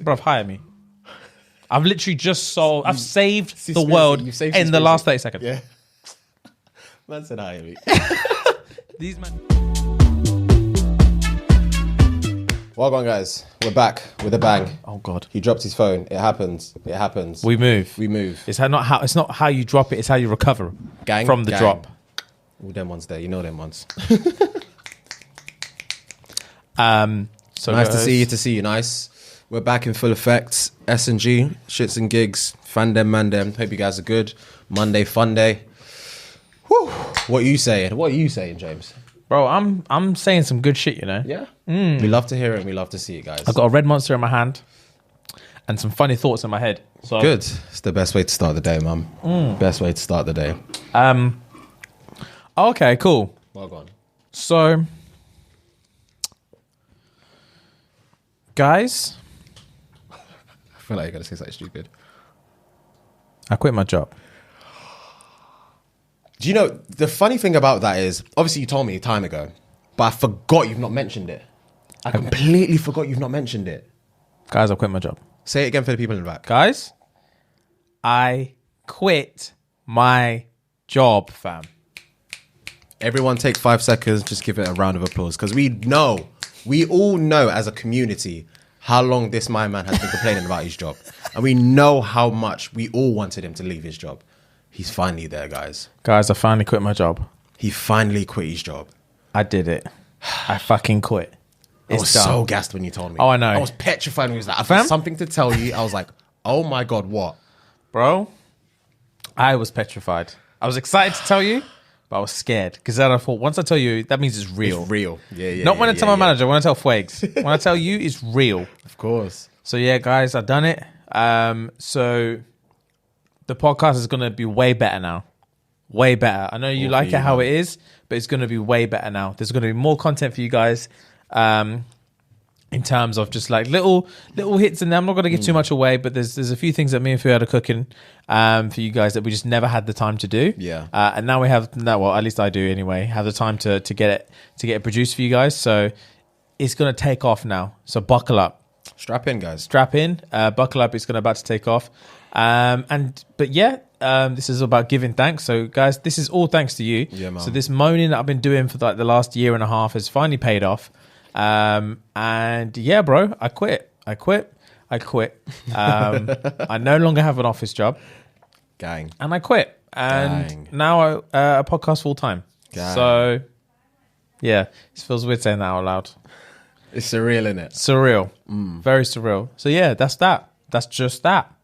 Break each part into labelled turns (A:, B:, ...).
A: Bruv, hire me. I've literally just sold. I've saved the world in the last 30 seconds.
B: Yeah. Man said hire me.
A: These men.
B: Well done, guys. We're back with a bang.
A: Oh God.
B: He dropped his phone. It happens. It happens.
A: We move.
B: We move.
A: It's not how you drop it. It's how you recover from the drop.
B: All them ones there. You know them ones.
A: So
B: nice to see you. Nice. We're back in full effect. SNG, shits and gigs. Fan them, man them. Hope you guys are good. Monday, fun day. Whew. What are you saying? What are you saying, James?
A: Bro, I'm saying some good shit, you know?
B: Yeah. We love to hear it and we love to see it, guys.
A: I've got a red monster in my hand and some funny thoughts in my head. So
B: good. It's the best way to start the day, mum. Best way to start the day.
A: Okay, cool.
B: Well gone.
A: So, guys,
B: I feel like you're going to say something stupid.
A: I quit my job.
B: Do you know, the funny thing about that is, obviously you told me a time ago, but I forgot you've not mentioned it. I completely forgot you've not mentioned it.
A: Guys, I quit my job.
B: Say it again for the people in the back.
A: Guys, I quit my job, fam.
B: Everyone take 5 seconds, just give it a round of applause. Because we all know as a community how long this my man has been complaining about his job. And we know how much we all wanted him to leave his job. He's finally there, guys.
A: Guys, I finally quit my job.
B: He finally quit his job.
A: I did it. I fucking quit.
B: I was so gassed when you told me.
A: Oh, I know.
B: I was petrified when he was like, I've got something to tell you. I was like, oh my God, what?
A: Bro, I was petrified. I was excited to tell you, but I was scared. Because then I thought, once I tell you, that means it's real.
B: It's real. Yeah.
A: Not when I tell my manager, when I tell Fuegs. When I tell you, it's real.
B: Of course.
A: So yeah, guys, I've done it. So the podcast is going to be way better now. Way better. I know you like it how it is, but it's going to be way better now. There's going to be more content for you guys in terms of just like little hits in there. I'm not going to give too much away, but there's a few things that me and Fuad are cooking for you guys that we just never had the time to do.
B: Yeah.
A: And now we have, well, at least I do anyway, have the time to get it produced for you guys. So it's going to take off now. So buckle up.
B: Strap in, guys.
A: Strap in. Buckle up. It's about to take off. This is about giving thanks. So guys, this is all thanks to you.
B: Yeah, man.
A: So this moaning that I've been doing for like the last year and a half has finally paid off. And yeah, bro, I quit. I no longer have an office job.
B: Gang.
A: And I quit. And now I podcast full time. So yeah, it feels weird saying that out loud.
B: It's surreal, isn't it?
A: Surreal. Very surreal. So yeah, that's that. That's just that.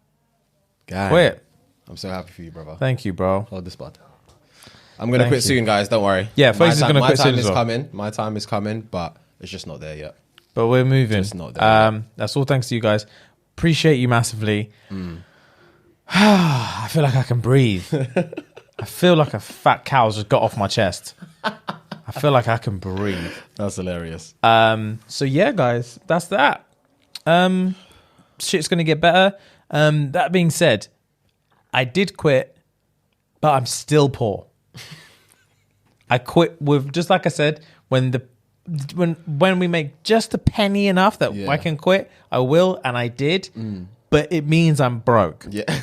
B: Gang.
A: Quit.
B: I'm so happy for you, brother.
A: Thank you, bro.
B: Hold the spot. I'm going to quit soon, guys. Don't worry.
A: Yeah, Fuegs is going to quit soon as well.
B: My time is coming, but it's just not there yet.
A: But we're moving.
B: Just not there yet.
A: That's all thanks to you guys. Appreciate you massively. I feel like I can breathe. I feel like a fat cow's just got off my chest. I feel like I can breathe.
B: That's hilarious.
A: So yeah, guys, that's that. Shit's going to get better. That being said, I did quit, but I'm still poor. I quit with, just like I said, when we make just a penny enough that I can quit, I will, and I did. But it means I'm broke.
B: Yeah.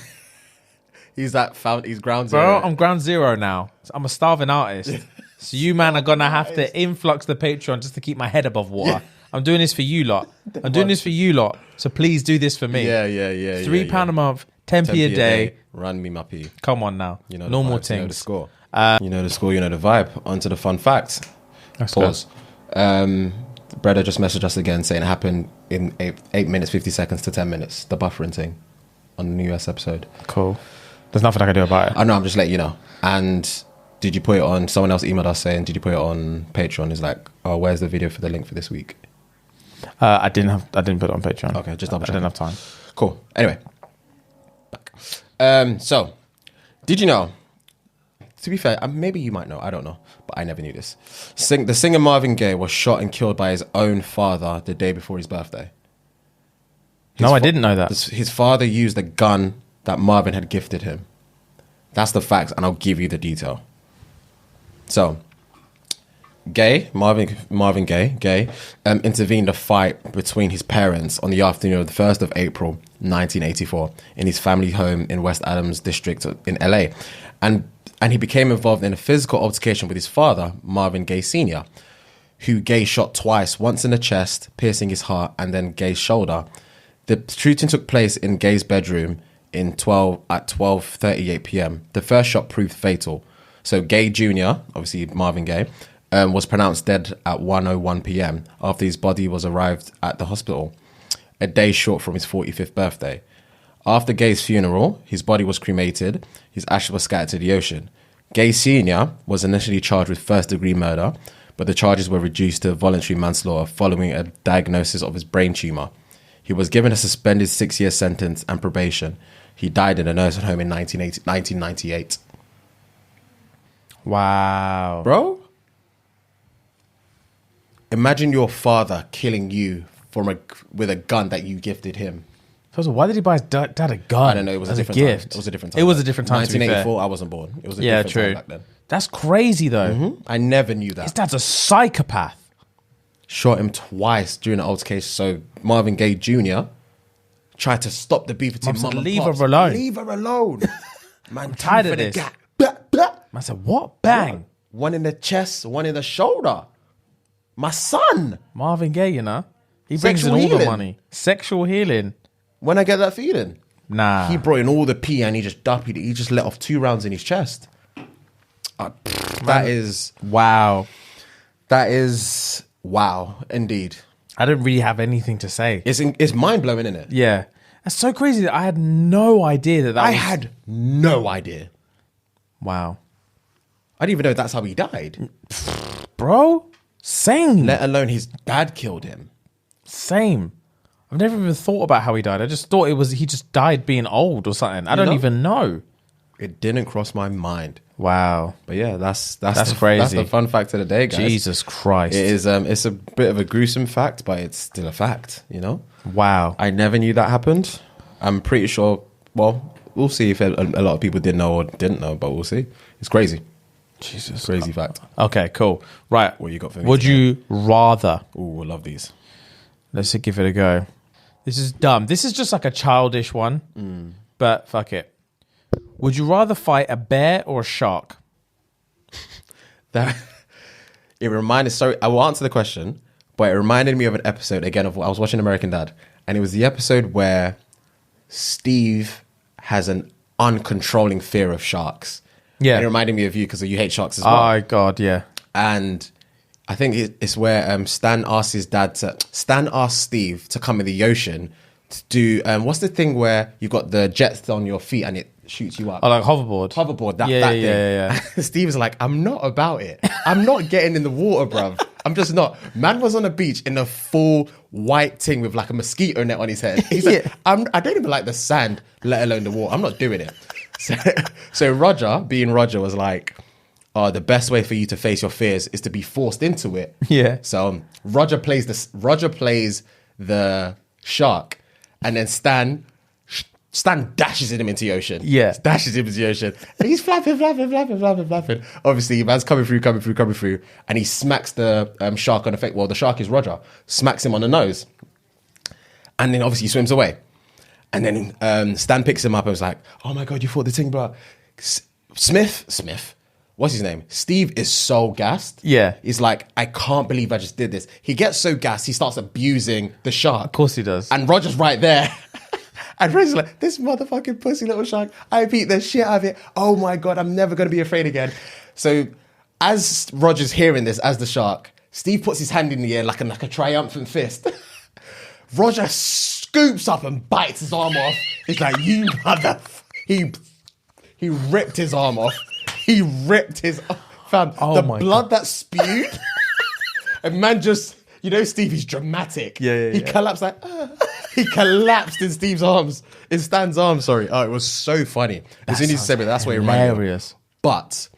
B: He's ground zero.
A: Bro, I'm ground zero now. I'm a starving artist. So you, man, are going to have to influx the Patreon just to keep my head above water. Yeah. I'm doing this for you lot. So please do this for me.
B: Yeah.
A: £3 a month, 10p a day.
B: Run me my p.
A: Come on now.
B: You know
A: normal
B: vibes,
A: things.
B: You know the score. You know the score, you know the vibe. On to the fun fact.
A: Pause.
B: Brother just messaged us again saying it happened in 8 minutes, 50 seconds to 10 minutes. The buffering thing on the new US episode.
A: Cool. There's nothing I can do about it.
B: I know, I'm just letting you know. And did you put it on, someone else emailed us saying, did you put it on Patreon? It's like, oh, where's the video for the link for this week?
A: I didn't put it on Patreon.
B: Okay, just double
A: I didn't have time.
B: Cool. Anyway. So, did you know, to be fair, maybe you might know, I don't know, but I never knew this. The singer Marvin Gaye was shot and killed by his own father the day before his birthday.
A: I didn't know that.
B: His father used a gun that Marvin had gifted him. That's the facts, and I'll give you the detail. So, Marvin Gaye, intervened a fight between his parents on the afternoon of the 1st of April, 1984, in his family home in West Adams district in LA. And he became involved in a physical altercation with his father, Marvin Gaye Sr., who Gaye shot twice, once in the chest, piercing his heart, and then Gaye's shoulder. The shooting took place in Gaye's bedroom at 12:38 p.m. The first shot proved fatal. So Gaye Jr., obviously Marvin Gaye, was pronounced dead at 1:01 p.m. after his body was arrived at the hospital, a day short from his 45th birthday. After Gaye's funeral, his body was cremated. His ashes were scattered to the ocean. Gaye Sr. was initially charged with first-degree murder, but the charges were reduced to voluntary manslaughter following a diagnosis of his brain tumor. He was given a suspended 6-year sentence and probation. He died in a nursing home in 1998.
A: Wow.
B: Bro, imagine your father killing you with a gun that you gifted him.
A: First of all, why did he buy his dad a gun?
B: I don't know. It was a different
A: gift.
B: time. It was a different time.
A: It was a different time.
B: 1984. I wasn't born. It was a different time back then.
A: That's crazy, though.
B: Mm-hmm. I never knew that.
A: His dad's a psychopath.
B: Shot him twice during the altercation. So Marvin Gaye Jr. tried to stop the beef between mum and
A: leave
B: pops.
A: her alone.
B: Leave her alone. Man,
A: I'm tired of this. I said, what? Bang.
B: One in the chest, one in the shoulder. My son.
A: Marvin Gaye, you know? He brings in
B: Sexual
A: all the
B: healing.
A: money. Sexual healing.
B: When I get that feeling.
A: Nah.
B: He brought in all the pee and he just let off 2 rounds in his chest. That is
A: Wow.
B: wow, indeed.
A: I don't really have anything to say.
B: It's mind blowing, isn't it?
A: Yeah. That's so crazy that I had no idea that
B: I
A: was...
B: had no idea.
A: Wow.
B: I didn't even know that's how he died.
A: Bro, same.
B: Let alone his dad killed him.
A: Same. I've never even thought about how he died. I just thought he just died being old or something. I don't even know.
B: It didn't cross my mind.
A: Wow.
B: But yeah, that's
A: crazy.
B: That's the fun fact of the day, guys.
A: Jesus Christ.
B: It is it's a bit of a gruesome fact, but it's still a fact, you know?
A: Wow.
B: I never knew that happened. I'm pretty sure, well, we'll see if a lot of people did know or didn't know, but we'll see. It's crazy.
A: Jesus.
B: Crazy fact.
A: Okay, cool. Right.
B: What you got for me
A: Would
B: today?
A: you rather...
B: Ooh, I love these.
A: Let's give it a go. This is dumb. This is just like a childish one, but fuck it. Would you rather fight a bear or a shark?
B: That it reminded. Sorry, I will answer the question, but it reminded me of an episode again of I was watching American Dad, and it was the episode where Steve has an uncontrolling fear of sharks.
A: Yeah,
B: and it reminded me of you because you hate sharks as well.
A: Oh God, yeah.
B: And I think it's where Stan asks Steve to come in the ocean to do what's the thing where you've got the jets on your feet and it shoots you up.
A: Oh, like hoverboard.
B: That thing. Yeah. Steve is like, I'm not about it. I'm not getting in the water, bruv. I'm just not. Man was on the beach in a full white thing with like a mosquito net on his head. He's like, I don't even like the sand, let alone the water. I'm not doing it. So Roger, being Roger, was like, the best way for you to face your fears is to be forced into it.
A: Yeah.
B: So Roger plays the shark, and then Stan dashes him into the ocean.
A: Yeah.
B: Dashes him into the ocean. And he's flapping. Obviously, man's coming through. And he smacks the shark on the face. Well, the shark is Roger. Smacks him on the nose. And then obviously he swims away. And then Stan picks him up and was like, oh my God, you fought the thing, bro. Smith. What's his name? Steve is so gassed.
A: Yeah.
B: He's like, I can't believe I just did this. He gets so gassed, he starts abusing the shark.
A: Of course he does.
B: And Roger's right there. And Roger's like, this motherfucking pussy little shark, I beat the shit out of it. Oh my God, I'm never going to be afraid again. So as Roger's hearing this, as the shark, Steve puts his hand in the air like a triumphant fist. Roger scoops up and bites his arm off. He's like, you mother... He ripped his arm off. He ripped his... Fam, the blood that spewed. And man just... You know, Steve, he's dramatic. He collapsed like... He collapsed in Steve's arms. In Stan's arms, sorry. Oh, it was so funny. As soon as you said it, that's what it reminded me of. But...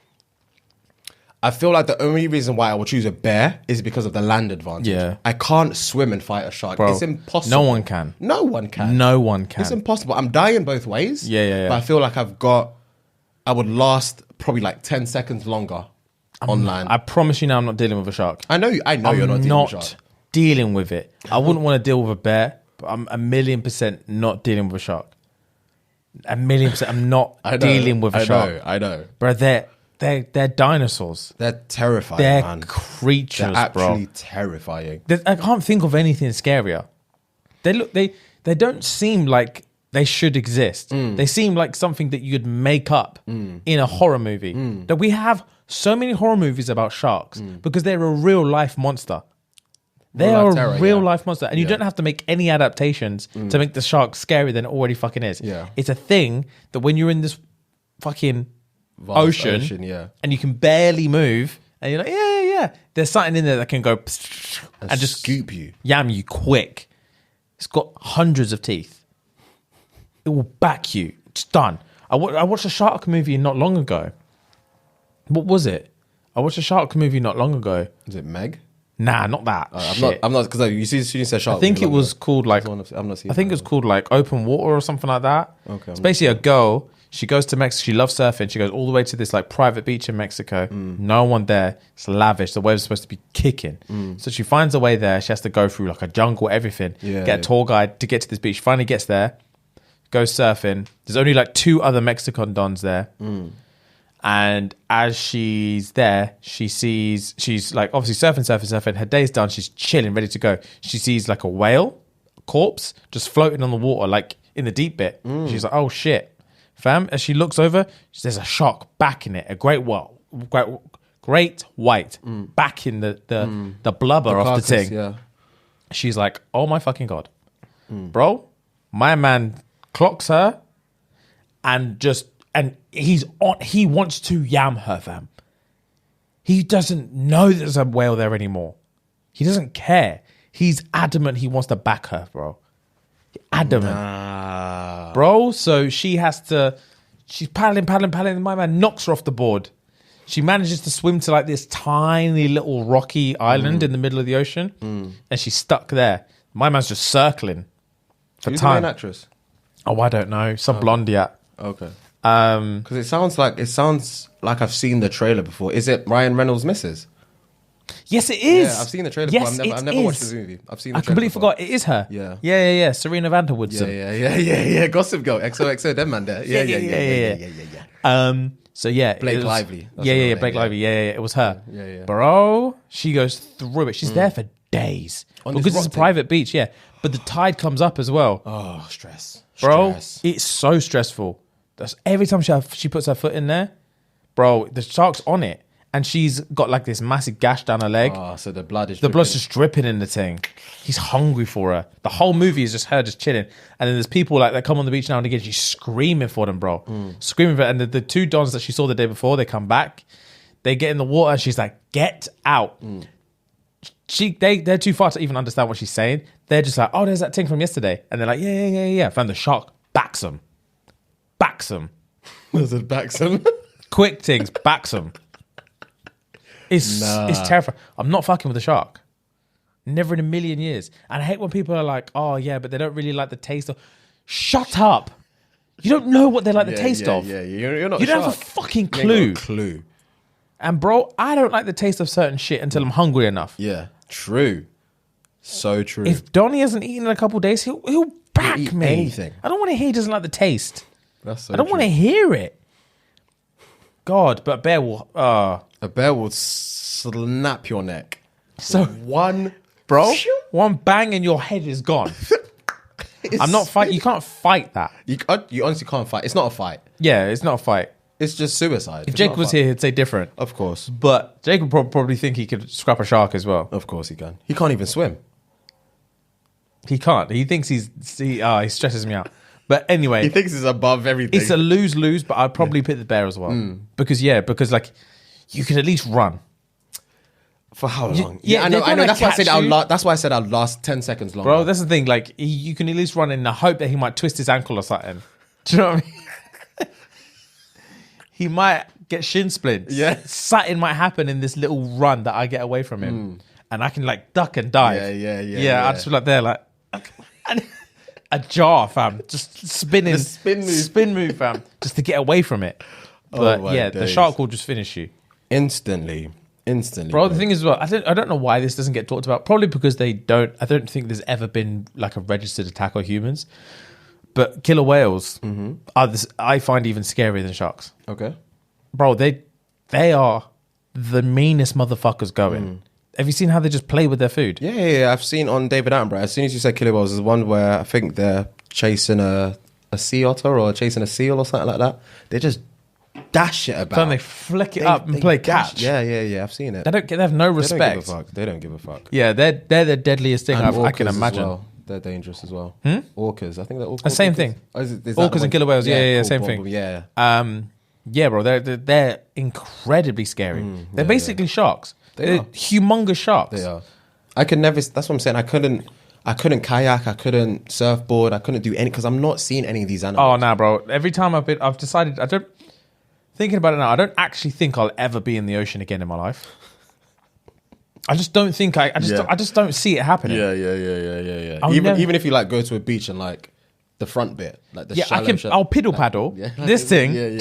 B: I feel like the only reason why I would choose a bear is because of the land advantage.
A: Yeah.
B: I can't swim and fight a shark.
A: Bro,
B: it's impossible.
A: No one can.
B: No one can.
A: No one can.
B: It's impossible. I'm dying both ways.
A: Yeah.
B: But I feel like I would last probably like 10 seconds longer online.
A: I promise you now, I'm not dealing with a shark.
B: I know you're not dealing with a shark.
A: Dealing with it. I wouldn't want to deal with a bear, but I'm 1,000,000% not dealing with a shark. 1,000,000%. I'm not dealing with a shark.
B: I know.
A: Bro, they're dinosaurs.
B: They're terrifying,
A: They're
B: man.
A: creatures,
B: They're actually
A: bro.
B: terrifying.
A: I can't think of anything scarier. They don't seem like they should exist. They seem like something that you'd make up in a horror movie. That we have so many horror movies about sharks because they're a real life monster. They are a real life monster. And you don't have to make any adaptations to make the shark scarier than it already fucking is.
B: Yeah.
A: It's a thing that when you're in this fucking
B: Vast
A: ocean
B: yeah.
A: and you can barely move and you're like, yeah. There's something in there that can go and just
B: scoop you.
A: Yam you quick. It's got hundreds of teeth. It will back you. It's done. I watched a shark movie not long ago. What was it? I watched a shark movie not long ago.
B: Is it Meg?
A: Nah, not that.
B: I'm not because you said shark.
A: I think it was called like.
B: I'm not seeing.
A: I think it was called like Open Water or something like that.
B: Okay.
A: It's basically a girl. She goes to Mexico. She loves surfing. She goes all the way to this like private beach in Mexico. No one there. It's lavish. The waves are supposed to be kicking. So she finds a way there. She has to go through like a jungle, everything. Get a tour guide to get to this beach. She finally gets there. Goes surfing. There's only like 2 other Mexican dons there. And as she's there, she's like obviously surfing. Her day's done. She's chilling, ready to go. She sees like a whale corpse just floating on the water, like in the deep bit. She's like, oh shit. Fam, as she looks over, there's a shark back in it, a great white, back in the blubber of the thing.
B: Yeah.
A: She's like, oh my fucking God. Bro, my man clocks her and he wants to yam her, fam. He doesn't know there's a whale there anymore. He doesn't care. He's adamant he wants to back her, bro. Adamant. Bro, so she's paddling. My man knocks her off the board. She manages to swim to like this tiny little rocky island in the middle of the ocean. And she's stuck there. My man's just circling for
B: Who's
A: time.
B: the main actress?
A: Oh, I don't know. Some blondie at.
B: Okay. Because it sounds like I've seen the trailer before. Is it Ryan Reynolds' missus?
A: Yes, it is.
B: Yeah, I've seen the trailer
A: yes,
B: before. I've never watched the movie. I've seen the
A: I
B: trailer
A: completely
B: before.
A: forgot. It is her.
B: Yeah.
A: Serena Vanderwoodson.
B: Yeah. Gossip Girl. XOXO, them man there. Yeah.
A: So yeah.
B: Blake Lively. That's
A: Yeah. Blake Lively. Yeah. It was her.
B: Yeah.
A: Bro, she goes through it. She's there for days. Because it's a private beach, yeah. But the tide comes up as well.
B: Oh, stress.
A: Bro, it's so stressful. That's every time she puts her foot in there, bro, the shark's on it. And she's got like this massive gash down her leg.
B: Oh, so the blood is
A: blood's just dripping in the thing. He's hungry for her. The whole movie is just her just chilling. And then there's people like that come on the beach now and again. She's screaming for them, bro. Screaming for them. And the 2 dons that she saw the day before, they come back. They get in the water and she's like, get out. They're too far to even understand what she's saying. They're just like, oh, there's that thing from yesterday. And they're like, yeah. Found the shark. Backs them.
B: Was it Baxham?
A: Quick things. Backs them. It's terrifying. I'm not fucking with a shark. Never in a million years. And I hate when people are like, oh yeah, but they don't really like the taste of. Shut up. You don't know what they like the taste of.
B: Yeah, you're not.
A: You don't have a fucking clue.
B: Clue.
A: And bro, I don't like the taste of certain shit until I'm hungry enough.
B: Yeah, true. So true.
A: If Donnie hasn't eaten in a couple of days, he'll back
B: eat
A: me.
B: anything.
A: I don't want to hear he doesn't like the taste.
B: That's so
A: I don't want to hear it. God, but a bear will
B: snap your neck.
A: So
B: one
A: bang and your head is gone. I'm not fighting. You can't fight that.
B: You honestly can't fight. It's not a fight.
A: Yeah, it's not a fight.
B: It's just suicide.
A: If Jake was here, he'd say different.
B: Of course.
A: But Jake would probably think he could scrap a shark as well.
B: Of course he can. He can't even swim.
A: He can't. He thinks he stresses me out. But anyway.
B: He thinks he's above everything.
A: It's a lose-lose, but I'd probably pick the bear as well. Because like, you can at least run.
B: For how long?
A: I know.
B: That's why I said that's why I said I'll last 10 seconds longer.
A: Bro, that's the thing. Like, you can at least run in the hope that he might twist his ankle or something. Do you know what I mean? He might get shin splints.
B: Yeah.
A: Something might happen in this little run that I get away from him. And I can like duck and dive.
B: Yeah.
A: I just feel like they're like a jar, fam. Just spinning.
B: The spin move.
A: Spin move, fam. Just to get away from it. But the shark will just finish you.
B: Instantly.
A: Bro, the thing is, well, I don't know why this doesn't get talked about. Probably because I don't think there's ever been like a registered attack on humans. But killer whales I find even scarier than sharks.
B: Okay.
A: Bro, they are the meanest motherfuckers going. Have you seen how they just play with their food?
B: Yeah. I've seen on David Attenborough. As soon as you said killer whales, there's one where I think they're chasing a sea otter or chasing a seal or something like that. They just dash it about.
A: Then they flick it up and play catch.
B: Yeah. I've seen it.
A: They have no respect.
B: They don't give a fuck.
A: Yeah, they're the deadliest thing I can imagine.
B: Well. They're dangerous as well. Orcas. I think they're orcas.
A: Same thing.
B: Oh, is
A: Orcas and killer whales. Yeah,
B: cool,
A: same thing.
B: Yeah.
A: Yeah, bro. They're incredibly scary. They're basically sharks. They're humongous sharks.
B: They are. I could never. That's what I'm saying. I couldn't kayak. I couldn't surfboard. I couldn't do any because I'm not seeing any of these animals.
A: Oh, nah, bro. Every time I've decided thinking about it now. I don't actually think I'll ever be in the ocean again in my life. I just don't think I just don't see it happening.
B: Yeah. Even if you like go to a beach and like the front bit, like the shallow,
A: I'll piddle paddle this thing.
B: Yeah.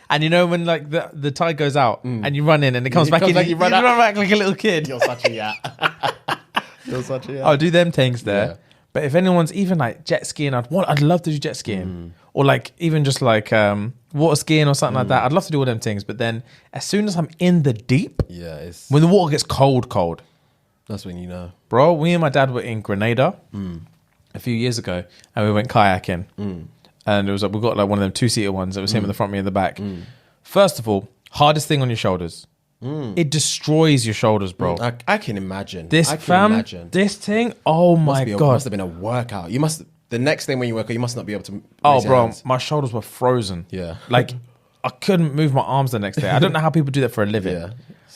A: And you know when like the tide goes out and you run in and it comes back in, you run back like a little kid.
B: You're such a yacht.
A: I'll do them things there.
B: Yeah.
A: But if anyone's even like jet skiing, I'd love to do jet skiing. Or like even just like water skiing or something like that. I'd love to do all them things. But then as soon as I'm in the deep, when the water gets cold,
B: that's when you know.
A: Bro, me and my dad were in Grenada a few years ago and we went kayaking. And it was like we got like one of them 2-seater ones. It was him in the front, me in the back. First of all, hardest thing on your shoulders. It destroys your shoulders, bro.
B: I can imagine.
A: This thing, oh my God.
B: Must have been a workout. The next thing when you work out, you must not be able to
A: raise your hands. My shoulders were frozen.
B: Yeah.
A: Like, I couldn't move my arms the next day. I don't know how people do that for a living.
B: Yeah.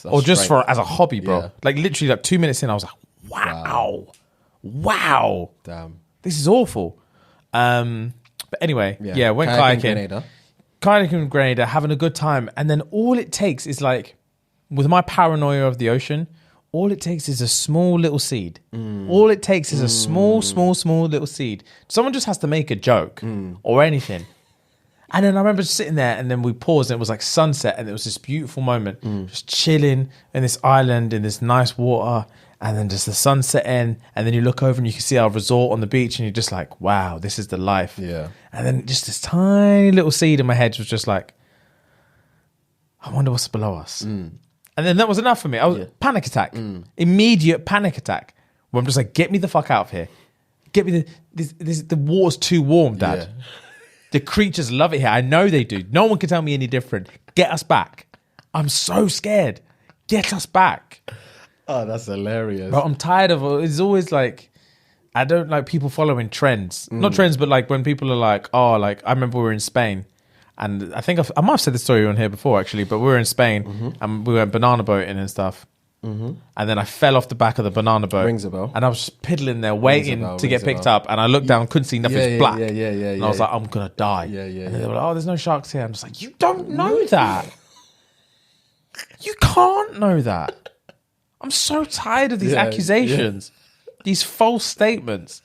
A: Or just as a hobby, bro.
B: Yeah.
A: Like, literally, like 2 minutes in, I was like, wow.
B: Damn.
A: This is awful. But anyway, went kayaking. Kayaking in Grenada, having a good time. And then all it takes is like, with my paranoia of the ocean, all it takes is a small little seed. All it takes is a small little seed. Someone just has to make a joke or anything. And then I remember just sitting there and then we paused and it was like sunset and it was this beautiful moment. Just chilling in this island in this nice water and then just the sun setting and then you look over and you can see our resort on the beach and you're just like, wow, this is the life.
B: Yeah.
A: And then just this tiny little seed in my head was just like, I wonder what's below us. And then that was enough for me. I was panic attack, immediate panic attack. Where I'm just like, get me the fuck out of here. Get me the water's too warm, Dad.
B: Yeah.
A: The creatures love it here. I know they do. No one can tell me any different. Get us back. I'm so scared. Get us back.
B: Oh, that's hilarious.
A: But I'm tired of it. It's always like, I don't like people following trends. Not trends, but like when people are like, oh, like I remember we were in Spain. And I think I might have said the story on here before, actually, but we were in Spain and we went banana boating and stuff. And then I fell off the back of the banana boat.
B: Rings a bell.
A: And I was just piddling there waiting to get picked up. And I looked down, couldn't see nothing. It's black.
B: Yeah.
A: And I was like, I'm going to die. And they were like, oh, there's no sharks here. I'm just like, you don't know that. You can't know that. I'm so tired of these accusations, these false statements.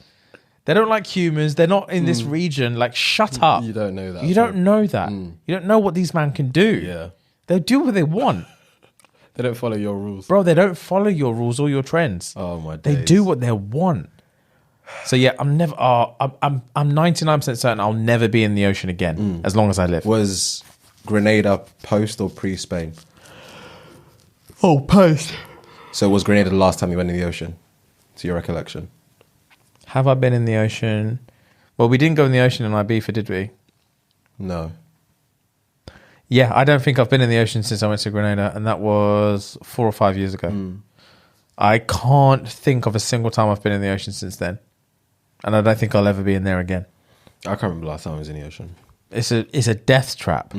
A: They don't like humans. They're not in this region. Like, shut up.
B: You don't know that.
A: You don't know that. You don't know what these men can do.
B: Yeah.
A: They'll do what they want.
B: They don't follow your rules.
A: Bro, they don't follow your rules or your trends.
B: Oh, my days.
A: They do what they want. So, yeah, I'm 99% certain I'll never be in the ocean again as long as I live.
B: Was Grenada post or pre-Spain?
A: Oh, post.
B: So was Grenada the last time you went in the ocean, to your recollection?
A: Have I been in the ocean? Well, we didn't go in the ocean in Ibiza, did we?
B: No.
A: Yeah, I don't think I've been in the ocean since I went to Grenada, and that was 4 or 5 years ago. I can't think of a single time I've been in the ocean since then, and I don't think I'll ever be in there again.
B: I can't remember the last time I was in the oceon.
A: It's a death trap.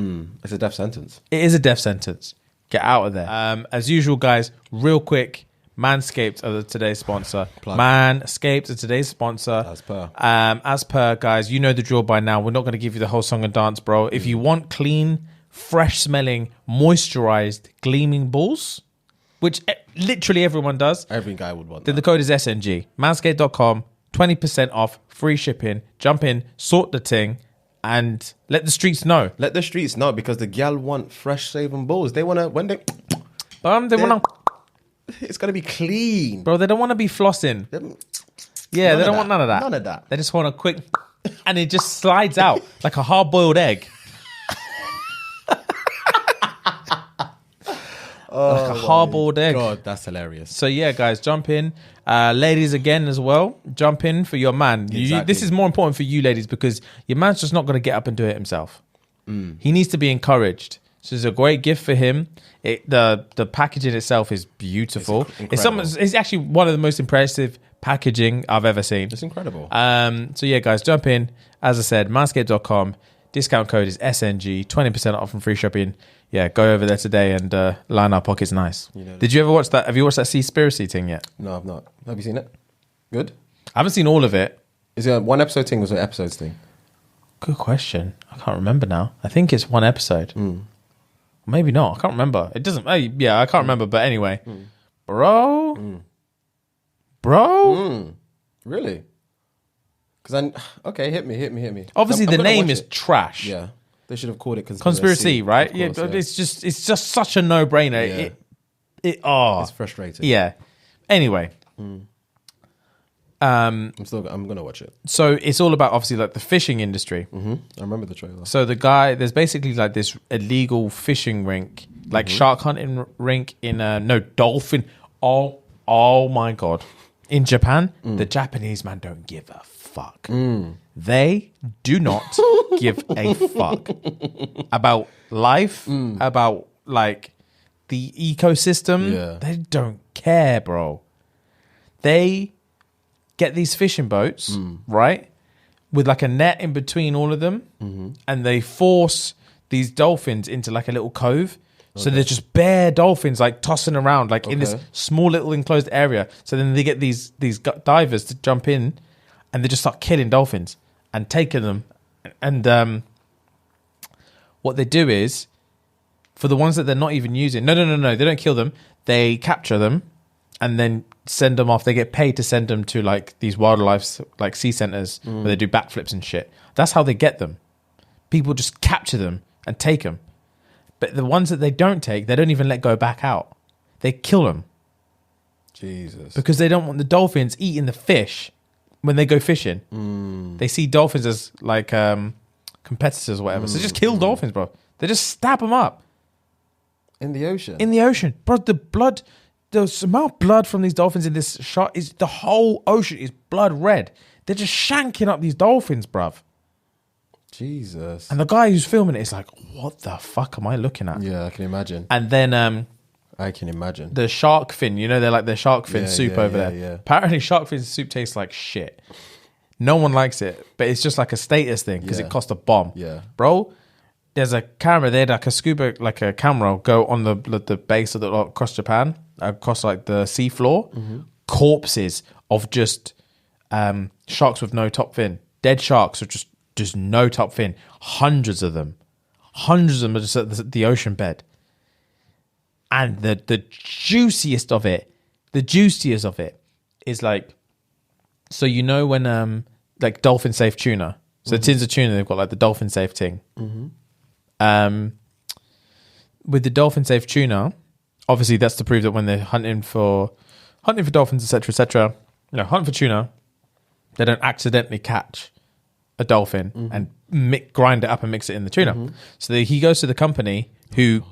B: It's a death sentence.
A: It is a death sentence. Get out of there. As usual, guys, real quick, Manscaped are today's sponsor.
B: Plug.
A: Manscaped are today's sponsor. As per, guys, you know the drill by now. We're not going to give you the whole song and dance, bro. If you want clean, fresh-smelling, moisturized, gleaming balls, which literally everyone does.
B: Every guy would want
A: then
B: that.
A: the code is SNG. Manscaped.com, 20% off, free shipping. Jump in, sort the thing, and let the streets know.
B: Let the streets know because the gal want fresh shaven balls. They want to, when they
A: They want to,
B: It's gonna be clean,
A: bro. They don't want to be flossing. Yeah, they don't want none of that.
B: None of that.
A: They just want a quick, and it just slides out like a hard-boiled egg. Like a hard-boiled egg.
B: God, that's hilarious.
A: So yeah, guys, jump in. Ladies again as well, jump in for your man.
B: Exactly.
A: This is more important for you ladies because your man's just not going to get up and do it himself. He needs to be encouraged. So it's a great gift for him. The packaging itself is beautiful. It's actually one of the most impressive packaging I've ever seen.
B: It's incredible.
A: So yeah, guys, jump in. As I said, manscaped.com. Discount code is SNG. 20% off from free shopping. Yeah, go over there today and line our pockets nice. Did you ever watch that? Have you watched that Seaspiracy thing yet?
B: No, I've not. Have you seen it? Good?
A: I haven't seen all of it.
B: Is it a one episode thing or is it an episodes thing?
A: Good question. I can't remember now. I think it's one episode. Maybe not. I can't remember. It doesn't. Yeah, I can't remember. But anyway, bro.
B: Really? Because okay, hit me.
A: Obviously, the name is trash.
B: Yeah, they should have called it
A: conspiracy, right?
B: Course,
A: yeah, it's just such a no-brainer.
B: Yeah. It's frustrating.
A: Yeah. Anyway,
B: I'm gonna watch it.
A: so it's all about obviously like the fishing industry.
B: I remember the trailer.
A: So there's basically like this illegal fishing rink, like shark hunting rink in dolphin. Oh my God. In Japan, the Japanese man don't give a fuck. They do not give a fuck about life, about like the ecosystem.
B: Yeah.
A: They don't care, bro. They get these fishing boats, right? With like a net in between all of them. And they force these dolphins into like a little cove. So they're just bare dolphins like tossing around like in this small little enclosed area. So then they get these divers to jump in and they just start killing dolphins and taking them. And what they do is for the ones that they're not even using, no, they don't kill them. They capture them and then send them off. They get paid to send them to like these wildlife like sea centers where they do backflips and shit. That's how they get them. People just capture them and take them. But the ones that they don't take, they don't even let go back out. They kill them.
B: Jesus.
A: Because they don't want the dolphins eating the fish when they go fishing. They see dolphins as like competitors or whatever. So they just kill dolphins, bro. They just stab them up.
B: In the ocean?
A: In the ocean. Bro, the amount of blood from these dolphins in this shot is the whole ocean is blood red. They're just shanking up these dolphins, bruv.
B: Jesus.
A: And the guy who's filming it is like, what the fuck am I looking at?
B: Yeah, I can imagine.
A: And then
B: I can imagine.
A: the shark fin, they're like the shark fin soup over there.
B: Yeah.
A: Apparently shark fin soup tastes like shit. No one likes it, but it's just like a status thing because it cost a bomb.
B: Yeah.
A: Bro, there's a camera there, like a scuba, like a camera go on the base of across Japan, across like the sea floor, corpses of just sharks with no top fin. Dead sharks are just no top fin. Hundreds of them are just at the ocean bed. And the juiciest of it is like, so when like dolphin safe tuna, so tins of tuna, they've got like the dolphin safe thing. With the dolphin safe tuna, obviously that's to prove that when they're hunting for dolphins, etc., hunting for tuna, they don't accidentally catch a dolphin and grind it up and mix it in the tuna. So he goes to the company who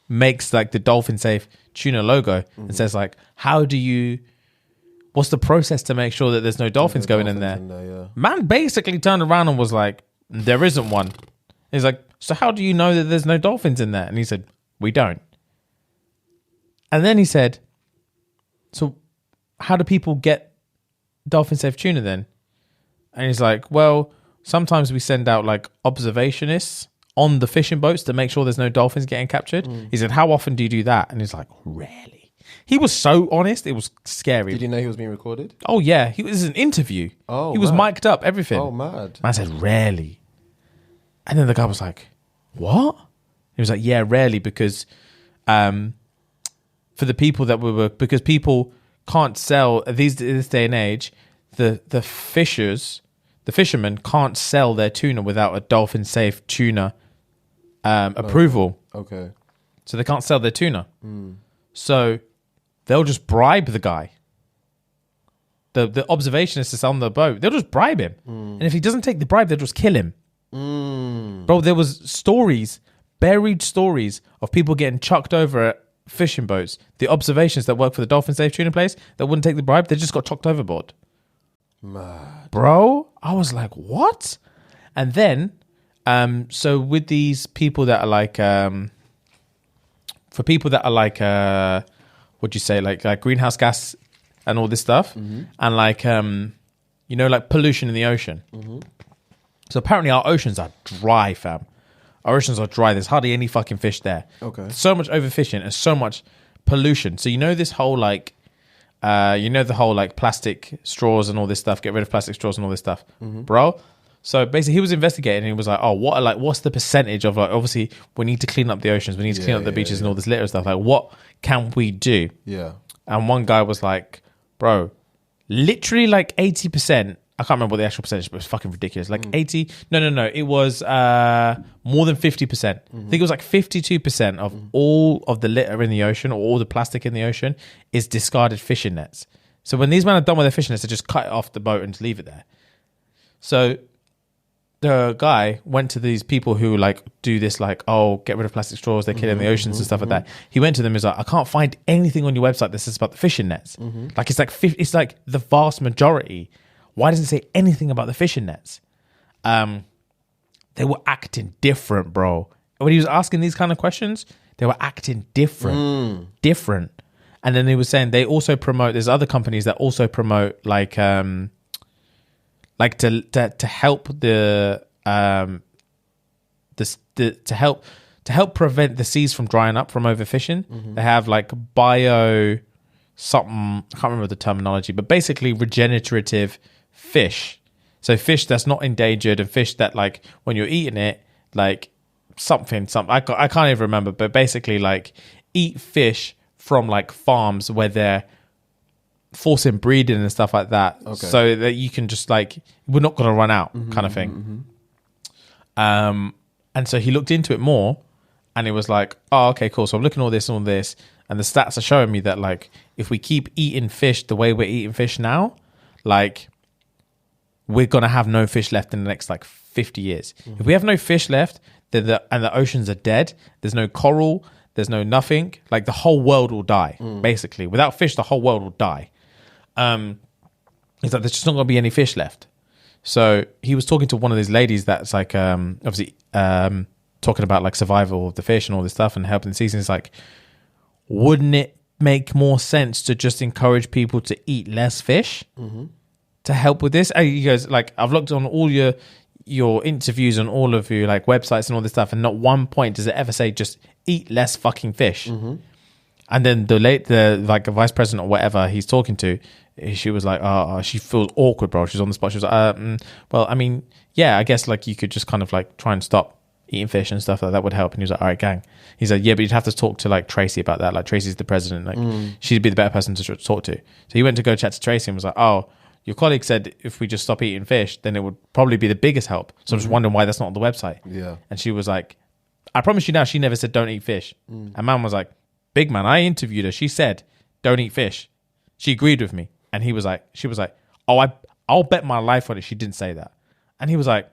A: makes like the dolphin safe tuna logo and says like, what's the process to make sure that there's no dolphins going in there? Man basically turned around and was like, there isn't one. He's like, so how do you know that there's no dolphins in there? And he said, we don't. And then he said, so how do people get dolphin safe tuna then? And he's like, well, sometimes we send out like observationists on the fishing boats to make sure there's no dolphins getting captured. He said, how often do you do that? And he's like, rarely. He was so honest, it was scary.
B: Did you know he was being recorded?
A: Oh yeah, it was an interview.
B: Oh,
A: he was mic'd up, everything.
B: Oh, mad.
A: Man said, rarely. And then the guy was like, what? He was like, yeah, rarely, because for the people that because people can't sell this day and age, the fishermen can't sell their tuna without a dolphin safe tuna approval.
B: Okay.
A: So they can't sell their tuna. So they'll just bribe the guy. The observationist is on the boat. They'll just bribe him. And if he doesn't take the bribe, they'll just kill him. Bro, there was buried stories of people getting chucked over at fishing boats. The observations that work for the dolphin safe tuna place that wouldn't take the bribe, they just got chucked overboard.
B: Mad.
A: Bro, I was like, what? And then, so with these people that are like, for people that are like, what'd you say, like greenhouse gas and all this stuff, and like, like pollution in the ocean. So apparently our oceans are dry, fam. Our oceans are dry. There's hardly any fucking fish there.
B: Okay.
A: So much overfishing and so much pollution. So this whole like, the whole like plastic straws and all this stuff. Get rid of plastic straws and all this stuff, bro. So basically, he was investigating. And he was like, "Oh, what's the percentage of like? Obviously, we need to clean up the oceans. We need to clean up the beaches and all this litter and stuff. Like, what can we do?"
B: Yeah.
A: And one guy was like, "Bro, literally like 80%. I can't remember what the actual percentage, but it was fucking ridiculous. Like 80. No. It was more than 50%. I think it was like 52% of all of the litter in the ocean or all the plastic in the ocean is discarded fishing nets. So when these men are done with their fishing nets, they just cut it off the boat and just leave it there. So the guy went to these people who like do this, like, oh, get rid of plastic straws, they're killing the oceans and stuff like that. He went to them, he's like, I can't find anything on your website that says about the fishing nets. Like it's like the vast majority. Why doesn't it say anything about the fishing nets? They were acting different, bro. When he was asking these kind of questions, they were acting different. And then he was saying they also promote, there's other companies that also promote like to help to help prevent the seas from drying up from overfishing. They have like something, I can't remember the terminology, but basically regenerative fish. So fish that's not endangered and fish that like when you're eating it, like something I can't even remember, but basically like eat fish from like farms where they're forcing breeding and stuff like that, so that you can just like, we're not going to run out kind of thing. And so he looked into it more and it was like, oh, okay, cool. So I'm looking at all this, and the stats are showing me that like if we keep eating fish the way we're eating fish now, like we're going to have no fish left in the next like 50 years. If we have no fish left, and the oceans are dead, there's no coral, there's no nothing, like the whole world will die, basically. Without fish, the whole world will die. It's like there's just not going to be any fish left. So he was talking to one of these ladies that's like obviously talking about like survival of the fish and all this stuff and helping the season. It's like, wouldn't it make more sense to just encourage people to eat less fish to help with this? And he goes, like, I've looked on all your interviews on all of your like websites and all this stuff, and not one point does it ever say just eat less fucking fish. And then the like vice president or whatever he's talking to, she was like, oh, she feels awkward, bro. She's on the spot. She was like, well, I mean, yeah, I guess like you could just kind of like try and stop eating fish and stuff like that would help. And he was like, all right, gang. He's like, yeah, but you'd have to talk to like Tracy about that. Like Tracy's the president. Like she'd be the better person to talk to. So he went to go chat to Tracy and was like, oh, your colleague said if we just stop eating fish, then it would probably be the biggest help. So I'm just wondering why that's not on the website.
B: Yeah.
A: And she was like, I promise you now, she never said don't eat fish. And man was like, big man, I interviewed her. She said, don't eat fish. She agreed with me. And she was like, oh, I'll bet my life on it. She didn't say that. And he was like,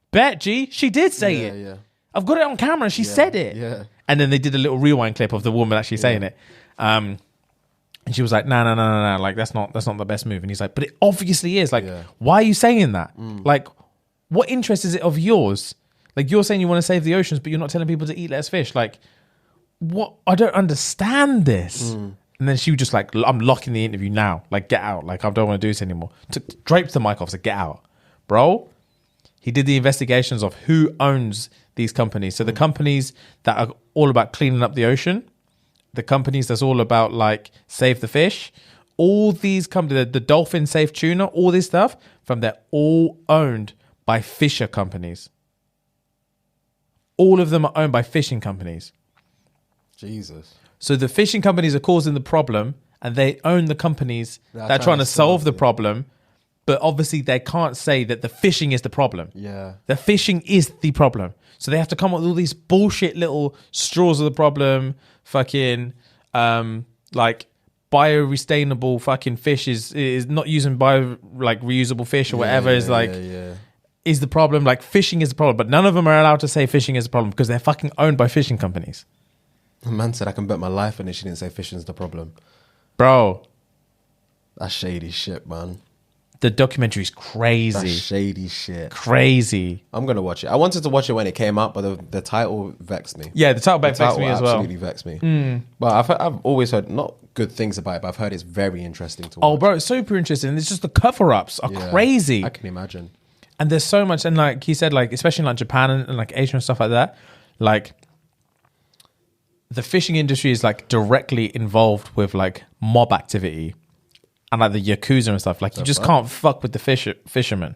A: bet, G, she did say it. Yeah. I've got it on camera. She said it.
B: Yeah.
A: And then they did a little rewind clip of the woman actually saying it. And she was like, no. Like, that's not the best move. And he's like, but it obviously is. Like, why are you saying that? Like, what interest is it of yours? Like, you're saying you want to save the oceans, but you're not telling people to eat less fish. Like, what? I don't understand this. And then she was just like, I'm locking the interview now. Like, get out. Like, I don't want to do this anymore. Draped the mic off, said, get out. Bro, he did the investigations of who owns these companies. So the companies that are all about cleaning up the ocean, the companies that's all about like save the fish, all these companies, the dolphin safe tuna, all this stuff, they're all owned by fisher companies. All of them are owned by fishing companies.
B: Jesus.
A: So the fishing companies are causing the problem, and they own the companies that are trying to solve the problem. But obviously they can't say that the fishing is the problem.
B: Yeah.
A: The fishing is the problem. So they have to come up with all these bullshit little straws of the problem, fucking like bio-sustainable fucking fish is not using reusable fish or whatever is is the problem. Like fishing is the problem, but none of them are allowed to say fishing is the problem because they're fucking owned by fishing companies.
B: The man said I can bet my life on it. She didn't say fishing's the problem.
A: Bro,
B: that's shady shit, man.
A: The documentary is crazy.
B: That's shady shit.
A: Crazy.
B: I'm going to watch it. I wanted to watch it when it came out, but the title vexed me.
A: Yeah, the title vexed me as well.
B: Absolutely vexed me. But I've always heard not good things about it, but I've heard it's very interesting to watch.
A: Oh, bro, it's super interesting. It's just the cover-ups are crazy.
B: I can imagine.
A: And there's so much, and like he said, like especially in like Japan and like Asia and stuff like that, like the fishing industry is like directly involved with like mob activity and like the Yakuza and stuff. Like you just can't fuck with the fishermen.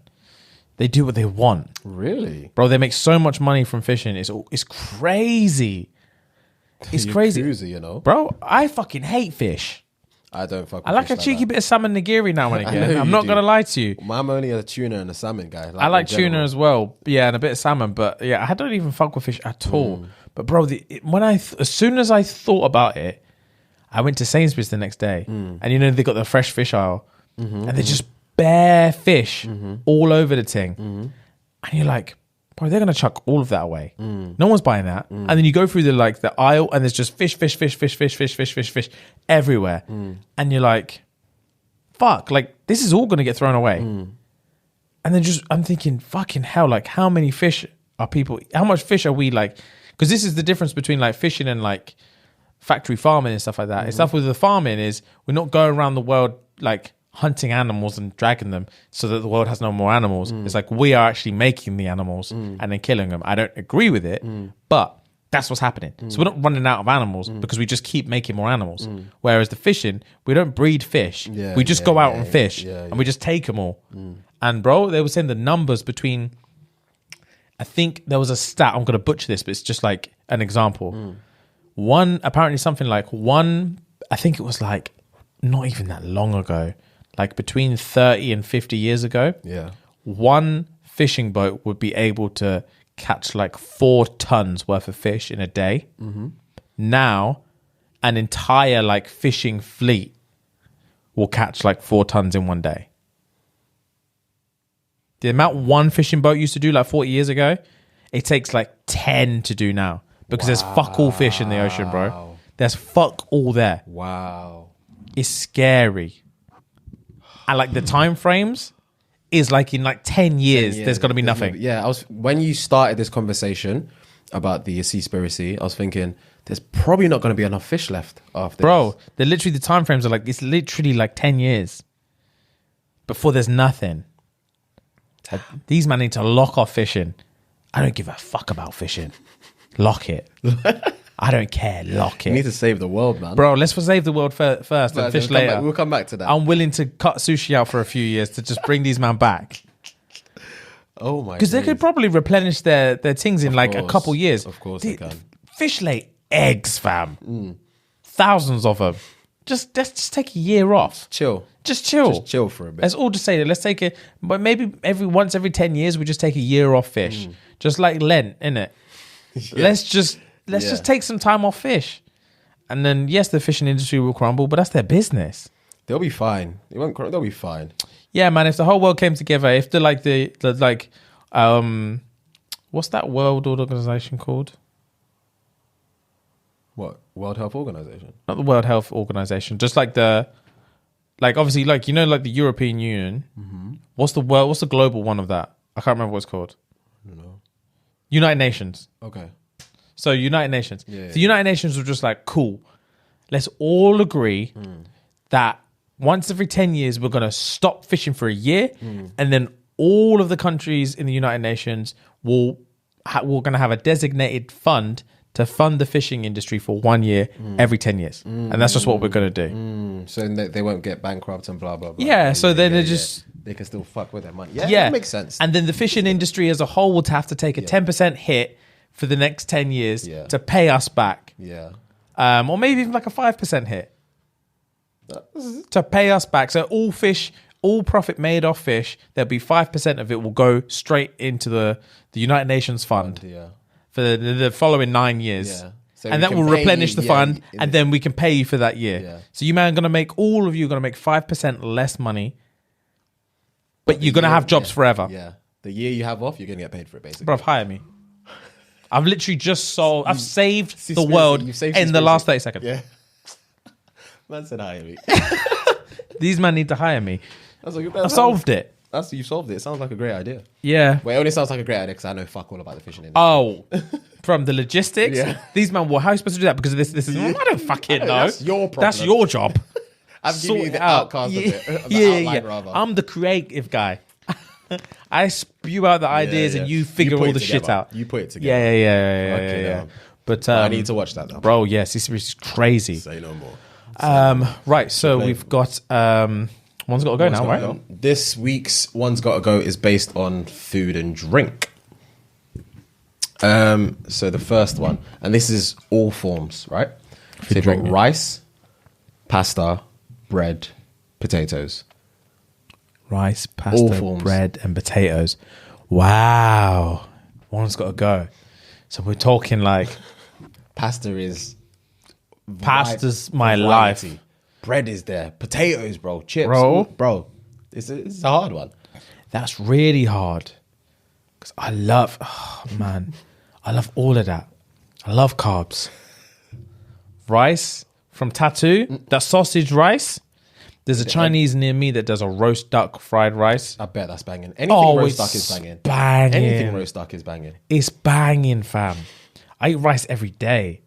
A: They do what they want.
B: Really?
A: Bro, they make so much money from fishing. It's crazy. It's crazy.
B: Yakuza, you know?
A: Bro, I fucking hate fish.
B: I don't fuck with
A: I like
B: fish
A: a cheeky bit of salmon nigiri now and again. I'm not going to lie to you.
B: I'm only a tuna and a salmon guy.
A: I like tuna as well. Yeah, and a bit of salmon. But yeah, I don't even fuck with fish at all. But bro, as soon as I thought about it, I went to Sainsbury's the next day. And you know, they got the fresh fish aisle. And they're just bare fish all over the thing. And you're like, bro, they're going to chuck all of that away. No one's buying that. And then you go through the aisle and there's just fish everywhere. And you're like, fuck, like this is all going to get thrown away. And then I'm thinking, fucking hell, like how many fish are people, how much fish are we like, because this is the difference between like fishing and like factory farming and stuff like that. And stuff with the farming is we're not going around the world like hunting animals and dragging them so that the world has no more animals. It's like we are actually making the animals and then killing them. I don't agree with it, but that's what's happening. So we're not running out of animals because we just keep making more animals. Whereas the fishing, we don't breed fish. We just go out and fish and we just take them all. And bro, they were saying the numbers between, I think there was a stat, I'm going to butcher this, but it's just like an example. Apparently something like I think it was like not even that long ago, like between 30 and 50 years ago, one fishing boat would be able to catch like 4 tons worth of fish in a day. Now, an entire like fishing fleet will catch like 4 tons in one day. The amount one fishing boat used to do like 40 years ago, it takes like 10 to do now because there's fuck all fish in the ocean, bro. There's fuck all there.
B: Wow.
A: It's scary. And like the time frames is like in like 10 years, there's got to be nothing.
B: Yeah, when you started this conversation about the Seaspiracy, I was thinking there's probably not going to be enough fish left after
A: Bro, the time frames are like, it's literally like 10 years before there's nothing. These men need to lock off fishing. I don't give a fuck about fishing. Lock it. I don't care. Lock it.
B: You need to save the world, man.
A: Bro, let's save the world first and fish later.
B: We'll come back to that.
A: I'm willing to cut sushi out for a few years to just bring these men back.
B: Oh my god.
A: Because they could probably replenish their things in like a couple years.
B: Of course they can.
A: Fish lay eggs, fam. Thousands of them. Let's just take a year off.
B: Chill.
A: Just chill.
B: Just chill for a bit.
A: Let's all just say that. Let's take it, but maybe every 10 years we just take a year off fish. Just like Lent, innit? Let's just take some time off fish. And then yes, the fishing industry will crumble, but that's their business.
B: They'll be fine. They'll be fine.
A: Yeah, man, if the whole world came together, if the what's that world organization called?
B: What? World Health Organization?
A: Not the World Health Organization, just like obviously like the European Union. What's the global one of that? I can't remember what it's called.
B: I don't know.
A: United Nations.
B: Okay.
A: So United Nations. The United Nations were just like, cool, let's all agree that once every 10 years we're going to stop fishing for a year, and then all of the countries in the United Nations we're going to have a designated fund to fund the fishing industry for 1 year every 10 years. And that's just what we're going to do.
B: So they won't get bankrupt and blah, blah, blah.
A: Yeah, so then they just...
B: They can still fuck with their money. Yeah, that makes sense.
A: And then the fishing industry as a whole would have to take a 10% hit for the next 10 years to pay us back.
B: Yeah.
A: Or maybe even like a 5% hit to pay us back. So all profit made off fish, there'll be 5% of it will go straight into the United Nations fund.
B: Yeah.
A: For the following 9 years.
B: Yeah. So
A: and
B: we
A: that
B: can
A: will
B: pay
A: replenish
B: you,
A: the
B: yeah,
A: fund, and then we can pay you for that year.
B: Yeah.
A: So you man all of you are gonna make 5% less money, but you're gonna have jobs forever.
B: Yeah. The year you have off, you're gonna get paid for it, basically.
A: Bruv, hire me. I've literally just sold. I've saved the
B: Seaspiracy,
A: world
B: you've saved
A: in the
B: Seaspiracy.
A: last 30 seconds.
B: Yeah. Man said hire me.
A: These men need to hire me.
B: I've
A: I've solved it.
B: You solved it. It sounds like a great idea.
A: Yeah.
B: Well, it only sounds like a great idea because I know fuck all about the fishing industry.
A: Oh, from the logistics.
B: Yeah.
A: These men. Well, how are you supposed to do that? Because this is. I don't fucking know.
B: That's your problem.
A: That's your job.
B: I'm giving you
A: Sort
B: the
A: it out.
B: outcast
A: Yeah,
B: of it. The
A: yeah.
B: outline, rather.
A: I'm the creative guy. I spew out the ideas and you figure
B: put
A: all
B: it
A: the shit
B: together.
A: out.
B: You put it together.
A: Yeah.
B: Fucking hell.
A: But
B: I need to watch that now.
A: bro. Yes, this is crazy.
B: Say no more.
A: Right, so we've got one's got to go now, right?
B: This week's One's Gotta Go is based on food and drink. So the first one, and this is all forms, right? So you've got rice, pasta, bread, potatoes.
A: Rice,
B: All
A: pasta,
B: forms.
A: bread, and potatoes. Wow, one's got to go. So we're talking like
B: Pasta is
A: pasta's my
B: variety.
A: life.
B: Bread is there. Potatoes, bro. Chips,
A: Bro.
B: It's a hard one.
A: That's really hard because I love all of that. I love carbs. Rice from Tattoo, that sausage rice. There's a Chinese near me that does a roast duck fried rice.
B: I bet that's banging. Anything roast duck is banging.
A: Banging.
B: Anything roast duck is banging.
A: It's banging, fam. I eat rice every day.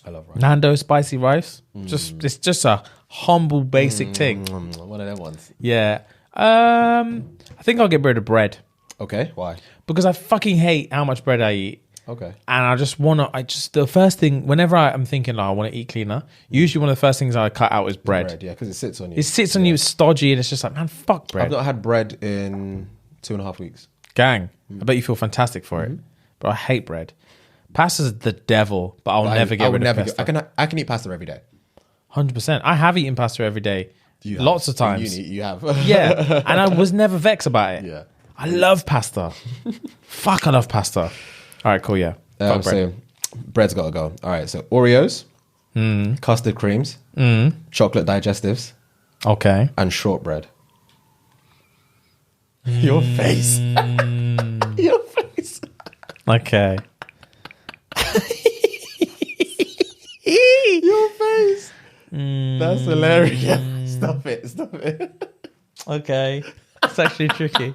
B: I love rice.
A: Nando spicy rice. It's just a humble basic thing.
B: One of them ones.
A: Yeah. I think I'll get rid of bread
B: Okay, why?
A: because I fucking hate how much bread I eat.
B: Okay.
A: And the first thing, whenever I'm thinking, I want to eat cleaner, usually one of the first things I cut out is bread.
B: Yeah, because it sits on you.
A: It sits on you, it's stodgy, and it's just like, man, fuck bread.
B: I've not had bread in 2.5 weeks.
A: Gang, I bet you feel fantastic for it. But I hate bread. Pasta's the devil, but I'll never get rid of pasta.
B: I can eat pasta every day.
A: 100%. I have eaten pasta every day. Lots of times.
B: You have.
A: Yeah. And I was never vexed about it.
B: Yeah.
A: I love pasta. Fuck, I love pasta. All right, cool, yeah. Fuck bread.
B: So bread's got to go. All right, so Oreos, custard creams, chocolate digestives,
A: Okay.
B: and shortbread. Your face. Your face.
A: Okay.
B: Your face. That's hilarious. Stop it.
A: Okay. It's actually tricky.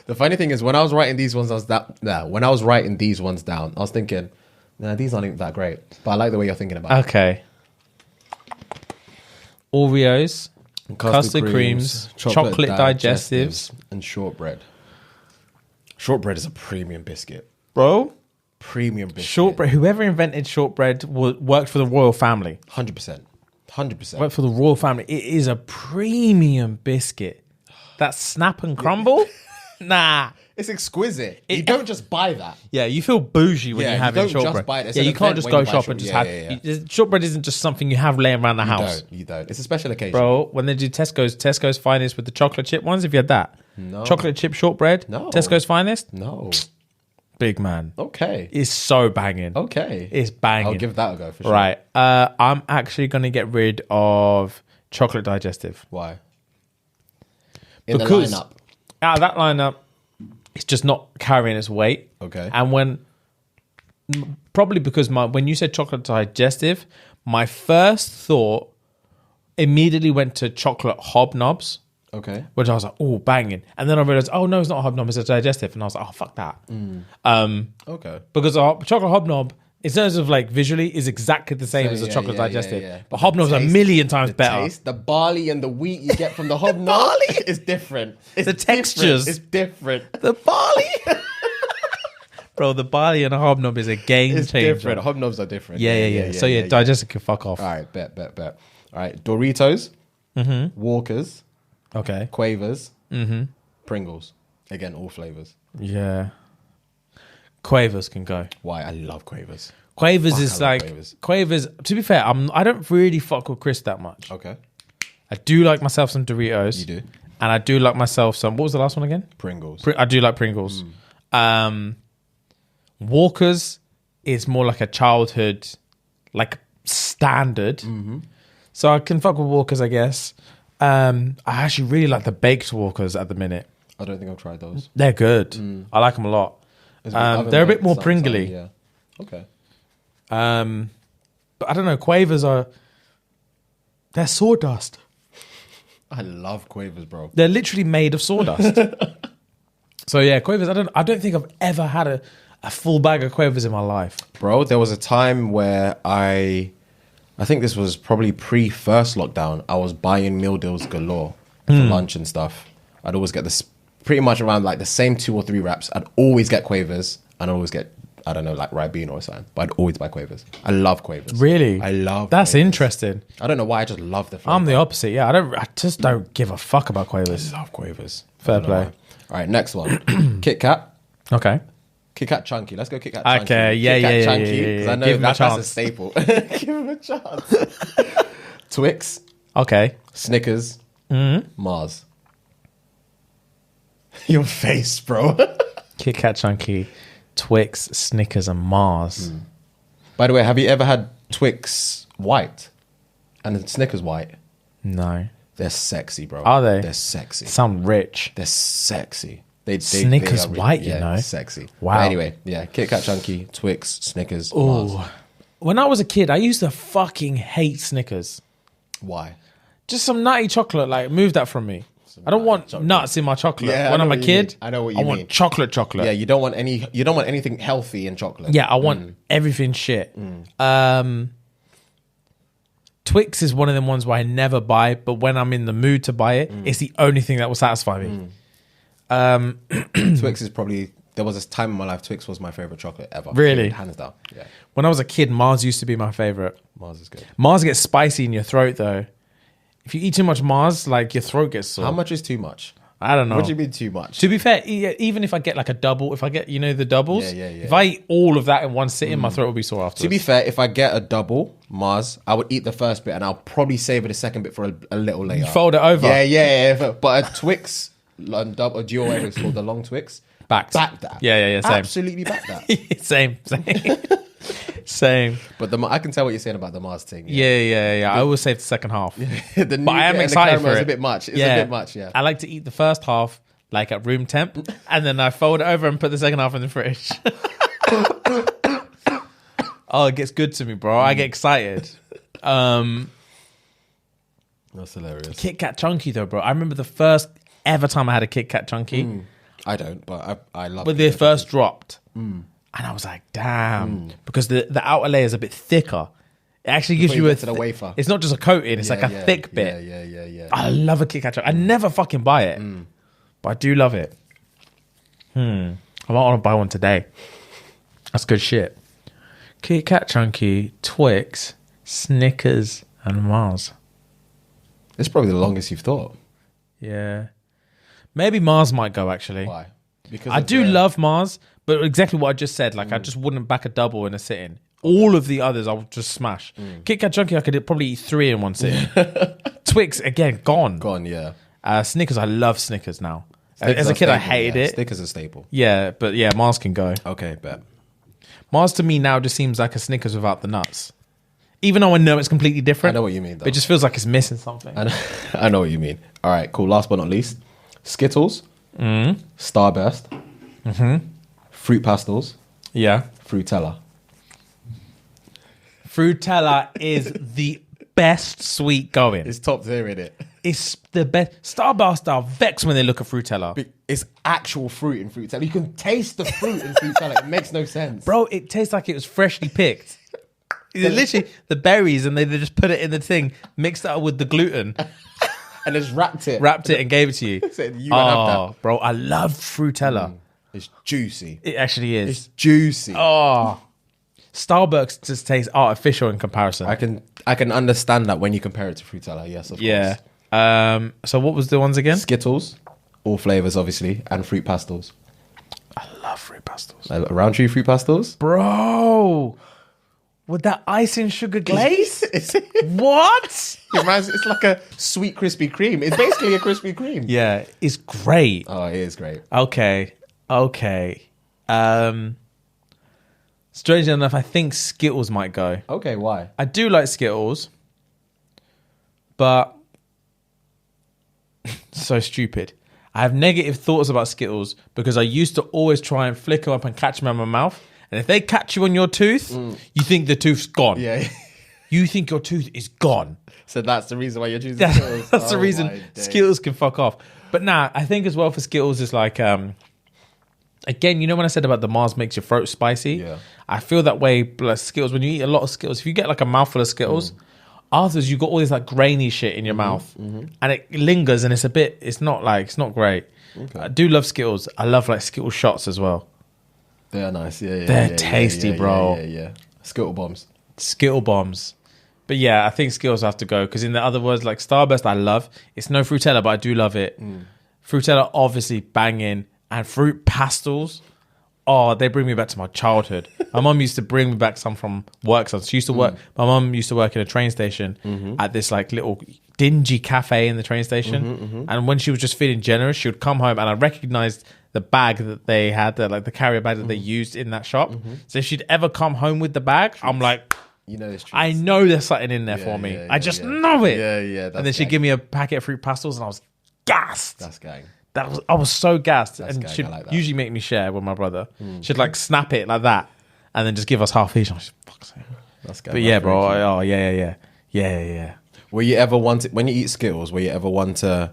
B: The funny thing is, when I was writing these ones, when I was writing these ones down, I was thinking, nah, these aren't even that great. But I like the way you're thinking about it.
A: Okay. Oreos, custard creams, chocolate digestives,
B: and shortbread. Shortbread is a premium biscuit.
A: Bro,
B: Premium biscuit.
A: shortbread. Whoever invented shortbread worked for the royal family.
B: 100%. 100%.
A: Worked for the royal family. It is a premium biscuit. That snap and crumble? Nah.
B: It's exquisite. You don't just buy that.
A: Yeah, you feel bougie when
B: Yeah,
A: you're
B: you
A: having
B: don't just
A: shortbread.
B: buy it. It's
A: Yeah,
B: an
A: you can't
B: event
A: just
B: when
A: go
B: you buy
A: shop and just have. Shortbread isn't just something you have laying around the house.
B: You don't. It's a special occasion.
A: Bro, when they do Tesco's Finest with the chocolate chip ones, have you had that?
B: No.
A: Chocolate chip shortbread?
B: No.
A: Tesco's Finest?
B: No.
A: Big man.
B: Okay.
A: It's so banging.
B: Okay.
A: It's banging.
B: I'll give that a go for sure.
A: Right. I'm actually going to get rid of chocolate digestive.
B: Why?
A: Because
B: the lineup.
A: Out of that lineup, it's just not carrying its weight.
B: Okay.
A: And probably because when you said chocolate digestive, my first thought immediately went to chocolate hobnobs.
B: Okay.
A: Which I was like, oh, banging. And then I realized, oh, no, it's not a hobnob, it's a digestive. And I was like, oh, fuck that.
B: Okay.
A: Because a chocolate hobnob, in terms of like visually, is exactly the same as a chocolate digestive.
B: Yeah.
A: But hobnob's a million times better.
B: Taste, the barley and the wheat you get from the hobnob is different. It's
A: The textures.
B: It's different.
A: The barley. Bro, the barley and a hobnob is a game
B: It's
A: changer.
B: different. Hobnobs are different.
A: Yeah. So digestive can fuck off.
B: All right, bet. All right, Doritos, Walkers,
A: Okay.
B: Quavers, Pringles. Again, all flavors.
A: Yeah. Quavers can go.
B: Why? I love Quavers.
A: Quavers
B: Fuck,
A: is
B: I love
A: like
B: Quavers.
A: Quavers. To be fair, I don't really fuck with crisp that much.
B: Okay.
A: I do like myself some Doritos.
B: You do?
A: And I do like myself some. What was the last one again?
B: Pringles.
A: I do like Pringles. Walkers is more like a childhood, like standard.
B: Mm-hmm.
A: So I can fuck with Walkers, I guess. I actually really like the baked Walkers at the minute.
B: I don't think I've tried those.
A: They're good. I like them a lot. They're a bit more pringly.
B: Yeah. Okay.
A: But I don't know. Quavers they're sawdust.
B: I love quavers, bro.
A: They're literally made of sawdust. So yeah, quavers. I don't think I've ever had a full bag of quavers in my life.
B: Bro, there was a time where I think this was probably pre-first lockdown. I was buying meal deals galore for lunch and stuff. I'd always get this pretty much around like the same 2 or 3 wraps. I'd always get quavers and I'd always get, I don't know, like Ribena or something. But I'd always buy quavers. I love quavers.
A: Really?
B: I love
A: That's
B: quavers.
A: interesting.
B: I don't know why, I just love the flavor.
A: I'm the opposite. Yeah, I just don't give a fuck about quavers.
B: I love quavers.
A: Fair play.
B: All right, next one. Kit Kat.
A: Okay.
B: Kit Kat Chunky. Let's go Kit Kat Chunky.
A: Okay, yeah,
B: Kit Kat
A: yeah,
B: Chunky,
A: yeah,
B: because I know
A: Give him a
B: that's a
A: chance.
B: staple. Give him a chance. Twix,
A: Okay.
B: Snickers, Mars. Your face, bro.
A: Kit Kat Chunky, Twix, Snickers, and Mars.
B: By the way, have you ever had Twix white and Snickers white?
A: No.
B: They're sexy, bro.
A: Are they?
B: They're sexy.
A: Sound rich.
B: They're sexy.
A: Snickers
B: are
A: white, you
B: yeah,
A: know?
B: Sexy.
A: Wow.
B: But anyway, yeah, Kit Kat Chunky, Twix, Snickers, Mars.
A: Oh. When I was a kid, I used to fucking hate Snickers.
B: Why?
A: Just some nutty chocolate. Like, move that from me. I don't want nuts in my chocolate.
B: Yeah, I
A: when
B: know
A: I'm a
B: what you
A: kid,
B: mean. I know what you
A: I want
B: mean.
A: chocolate.
B: Yeah, you don't want anything healthy in chocolate.
A: Yeah, I want everything shit. Twix is one of them ones where I never buy, but when I'm in the mood to buy it, it's the only thing that will satisfy me.
B: Twix is probably, there was this time in my life, Twix was my favorite chocolate ever.
A: Really?
B: Hands down. Yeah.
A: When I was a kid, Mars used to be my favorite.
B: Mars is good.
A: Mars gets spicy in your throat though. If you eat too much Mars, like your throat gets sore.
B: How much is too much?
A: I don't know.
B: What do you mean too much?
A: To be fair, even if I get like a double, if I get, the doubles,
B: Yeah.
A: if I eat all of that in one sitting, my throat will be sore afterwards.
B: To be fair, if I get a double Mars, I would eat the first bit and I'll probably savor the second bit for a little later.
A: You fold it over.
B: Yeah. But a Twix, double, duo, whatever it's called, the long Twix,
A: Back
B: that.
A: Yeah, same.
B: Absolutely back that.
A: Same.
B: But I can tell what you're saying about the Mars thing.
A: Yeah. I always save the second half.
B: But
A: I am excited for it.
B: It's a bit much. It's a bit much, yeah.
A: I like to eat the first half like at room temp, and then I fold it over and put the second half in the fridge. Oh, it gets good to me, bro. I get excited.
B: That's hilarious.
A: Kit Kat Chunky though, bro. I remember the first ever time I had a Kit Kat Chunky.
B: I don't, but I love it.
A: But they first dropped. And I was like, damn. Because the outer layer is a bit thicker. It actually gives
B: Before
A: you
B: you
A: a...
B: get to the wafer.
A: It's not just a coating. It's like a thick bit.
B: Yeah.
A: I love a Kit Kat Chunky. I never fucking buy it. But I do love it. I might want to buy one today. That's good shit. Kit Kat Chunky, Twix, Snickers, and Mars.
B: It's probably the longest you've thought.
A: Yeah. Maybe Mars might go, actually.
B: Why? Because
A: I do love Mars, but exactly what I just said. Like, I just wouldn't back a double in a sitting. All of the others, I would just smash. Kit Kat Chunky, I could probably eat 3 in one sitting. Twix, again, gone.
B: Gone, yeah.
A: Snickers, I love Snickers now.
B: Snickers
A: As a
B: are
A: kid, I
B: staple,
A: hated
B: yeah.
A: it.
B: Snickers are staple.
A: Yeah, but yeah, Mars can go.
B: Okay, bet.
A: Mars to me now just seems like a Snickers without the nuts. Even though I know it's completely different.
B: I know what you mean, though.
A: It just feels like it's missing something.
B: I know what you mean. All right, cool. Last but not least, Skittles, Starburst, Fruit Pastels,
A: Yeah.
B: Fruitella.
A: Fruitella is the best sweet going.
B: It's top tier, innit?
A: It's the best. Starburst are vexed when they look at Fruitella.
B: It's actual fruit in Fruitella. You can taste the fruit in Fruitella. It makes no sense.
A: Bro, it tastes like it was freshly picked. It's literally the berries, and they just put it in the thing, mixed it up with the gluten,
B: And just wrapped it.
A: and gave it to you.
B: Said, you can have that.
A: Bro, I love Fruitella.
B: It's juicy.
A: It actually is.
B: It's juicy.
A: Oh, Starbucks just tastes artificial in comparison.
B: I can understand that when you compare it to Fruitella. Yes, of
A: Yeah.
B: course.
A: So what was the ones again?
B: Skittles, all flavors, obviously, and Fruit Pastels.
A: I love fruit pastels.
B: Round tree Fruit Pastels.
A: Bro, with that icing sugar glaze? What?
B: It's like a sweet Krispy Kreme. It's basically a Krispy Kreme.
A: Yeah, it's great.
B: Oh, it is great.
A: Okay. Strangely enough, I think Skittles might go.
B: Okay, why?
A: I do like Skittles, but so stupid. I have negative thoughts about Skittles because I used to always try and flick them up and catch them in my mouth. And if they catch you on your tooth, you think the tooth's gone.
B: Yeah.
A: You think your tooth is gone.
B: So that's the reason why you're choosing Skittles.
A: That's the reason Skittles can fuck off. But nah, I think as well for Skittles is like, again, you know when I said about the Mars makes your throat spicy?
B: Yeah.
A: I feel that way, like Skittles, when you eat a lot of Skittles, if you get like a mouthful of Skittles, afterwards you got all this like grainy shit in your mouth and it lingers and it's not great. Okay. I do love Skittles. I love like Skittle shots as well.
B: They're nice. Yeah,
A: They're tasty, bro.
B: Yeah. Skittle bombs.
A: Skittle bombs. But yeah, I think Skittles have to go because in the other words, like Starburst, I love. It's no Fruitella, but I do love it. Fruitella, obviously banging, and fruit pastels. Oh, they bring me back to my childhood. My mum used to bring me back some from work. So she used to work. My mum used to work in a train station at this like little dingy cafe in the train station. And when she was just feeling generous, she would come home and I recognized the bag that they had, the carrier bag that they used in that shop. So if she'd ever come home with the bag, I'm like,
B: you know, it's
A: I know there's something in there for me. I just know it.
B: Yeah.
A: And then she'd give me a packet of fruit pastels, and I was gassed.
B: That's gang.
A: I was so gassed.
B: That's
A: and
B: gang,
A: she'd
B: I like that.
A: usually make me share with my brother. She'd like snap it like that, and then just give us half each. I was like, fuck's sake.
B: That's gang.
A: But yeah, bro. Oh yeah.
B: Were you ever want to, when you eat Skittles, were you ever want to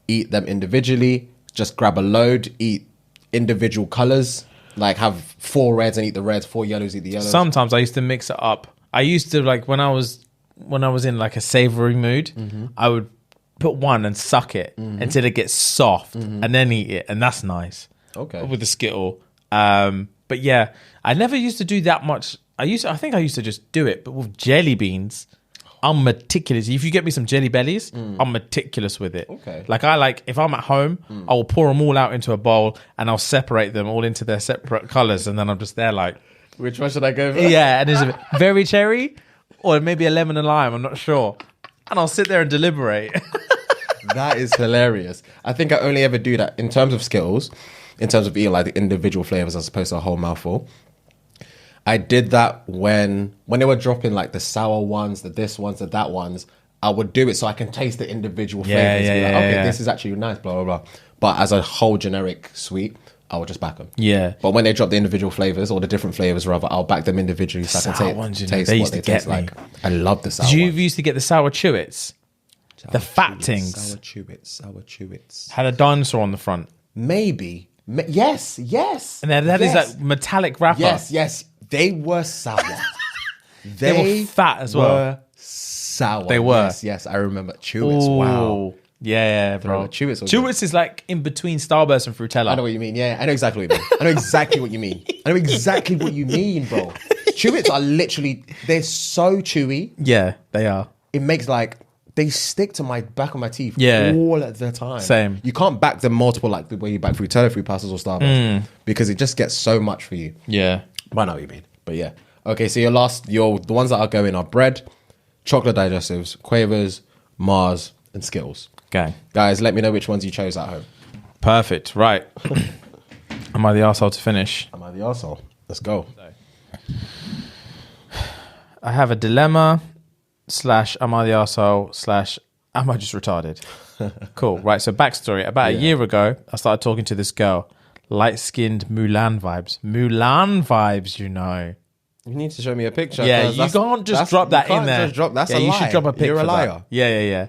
B: eat them individually? Just grab a load, eat individual colors, like have 4 reds and eat the reds, 4 yellows, eat the yellows.
A: Sometimes I used to mix it up. I used to like when I was in like a savory mood, I would put one and suck it until it gets soft and then eat it, and that's nice.
B: Okay.
A: With the Skittle. But yeah, I never used to do that much. I think I used to just do it, but with jelly beans, I'm meticulous. If you get me some jelly bellies, I'm meticulous with it.
B: Okay.
A: Like if I'm at home, I will pour them all out into a bowl and I'll separate them all into their separate colors, and then I'm just there like,
B: which one should I go for?
A: yeah, and there's a very cherry or maybe a lemon and lime, I'm not sure. And I'll sit there and deliberate.
B: That is hilarious. I think I only ever do that in terms of Skittles, in terms of eating like the individual flavors as opposed to a whole mouthful. I did that when they were dropping like the sour ones, the this ones, the that ones. I would do it so I can taste the individual flavors. Okay, this is actually nice, blah, blah, blah. But as a whole generic sweet, I would just back them.
A: Yeah.
B: But when they drop the individual flavors, or the different flavors rather, I'll back them individually so I can taste
A: they
B: what
A: used
B: they
A: to get
B: taste
A: me.
B: like. I love the sour
A: Did you
B: ones.
A: used to get the sour chewits? The fat things.
B: Sour chewits.
A: Had a dinosaur on the front.
B: Maybe. Yes.
A: And they had this like metallic wrapper.
B: Yes. They were sour.
A: They were fat as well.
B: Were sour.
A: They were.
B: Yes, I remember. Chewits, wow.
A: Yeah, bro.
B: Chewits
A: is like in between Starburst and Fruitella.
B: I know what you mean. Yeah, I know exactly what you mean. I know exactly what you mean, bro. Chewits are literally, they're so chewy.
A: Yeah, they are.
B: It makes like, they stick to my back of my teeth all the time.
A: Same.
B: You can't back them multiple like the way you back Fruitella, fruit pastels or Starburst because it just gets so much for you.
A: Yeah.
B: But I know what you mean. But yeah. Okay, so the ones that are going are bread, chocolate digestives, quavers, Mars, and Skittles.
A: Okay.
B: Guys, let me know which ones you chose at home.
A: Perfect. Right. Am I the arsehole to finish?
B: Am I the arsehole? Let's go.
A: I have a dilemma / am I the arsehole / am I just retarded? Cool. Right. So backstory. About a year ago, I started talking to this girl. Light-skinned Mulan vibes, you know.
B: You need to show me a picture.
A: Yeah, you can't just drop that in there.
B: That's a lie.
A: You should drop a picture.
B: You're a liar.
A: Yeah.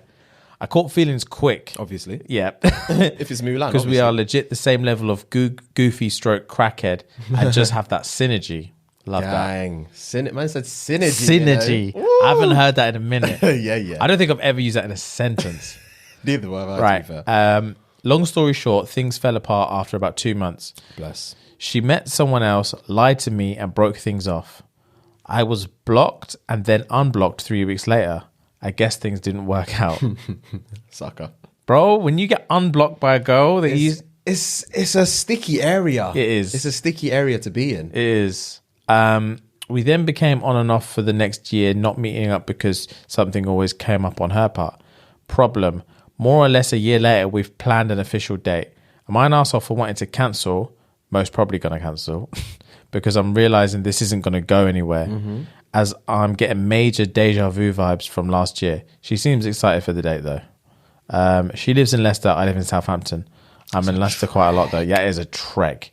A: I caught feelings quick.
B: Obviously.
A: Yeah.
B: If it's Mulan.
A: Because we are legit the same level of goofy stroke crackhead and just have that synergy. Love
B: Dang. that. Man said synergy.
A: Synergy.
B: You know?
A: I haven't heard that in a minute.
B: Yeah.
A: I don't think I've ever used that in a sentence.
B: Neither have I,
A: right.
B: to be fair.
A: Long story short, things fell apart after about 2 months.
B: Bless.
A: She met someone else, lied to me, and broke things off. I was blocked and then unblocked 3 weeks later. I guess things didn't work out.
B: Sucker.
A: Bro, when you get unblocked by a girl,
B: It's a sticky area.
A: It is.
B: It's a sticky area to be in.
A: It is. We then became on and off for the next year, not meeting up because something always came up on her part. Problem. More or less a year later, we've planned an official date. Am I an arsehole for wanting to cancel? Most probably going to cancel. because I'm realizing this isn't going to go anywhere. As I'm getting major deja vu vibes from last year. She seems excited for the date though. She lives in Leicester. I live in Southampton. I'm in Leicester quite a lot though. Yeah, it is a trek.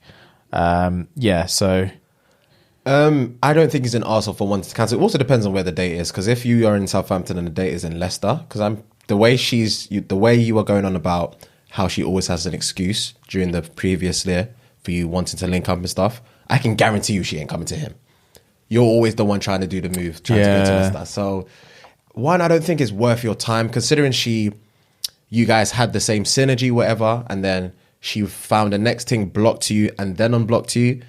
A: Yeah, so
B: I don't think he's an arsehole for wanting to cancel. It also depends on where the date is, because if you are in Southampton and the date is in Leicester, because the way you are going on about how she always has an excuse during the previous year for you wanting to link up and stuff, I can guarantee you she ain't coming to him. You're always the one trying to do the move, trying to go to Leicester. So one, I don't think it's worth your time, considering you guys had the same synergy, whatever, and then she found the next thing, blocked you, and then unblocked you.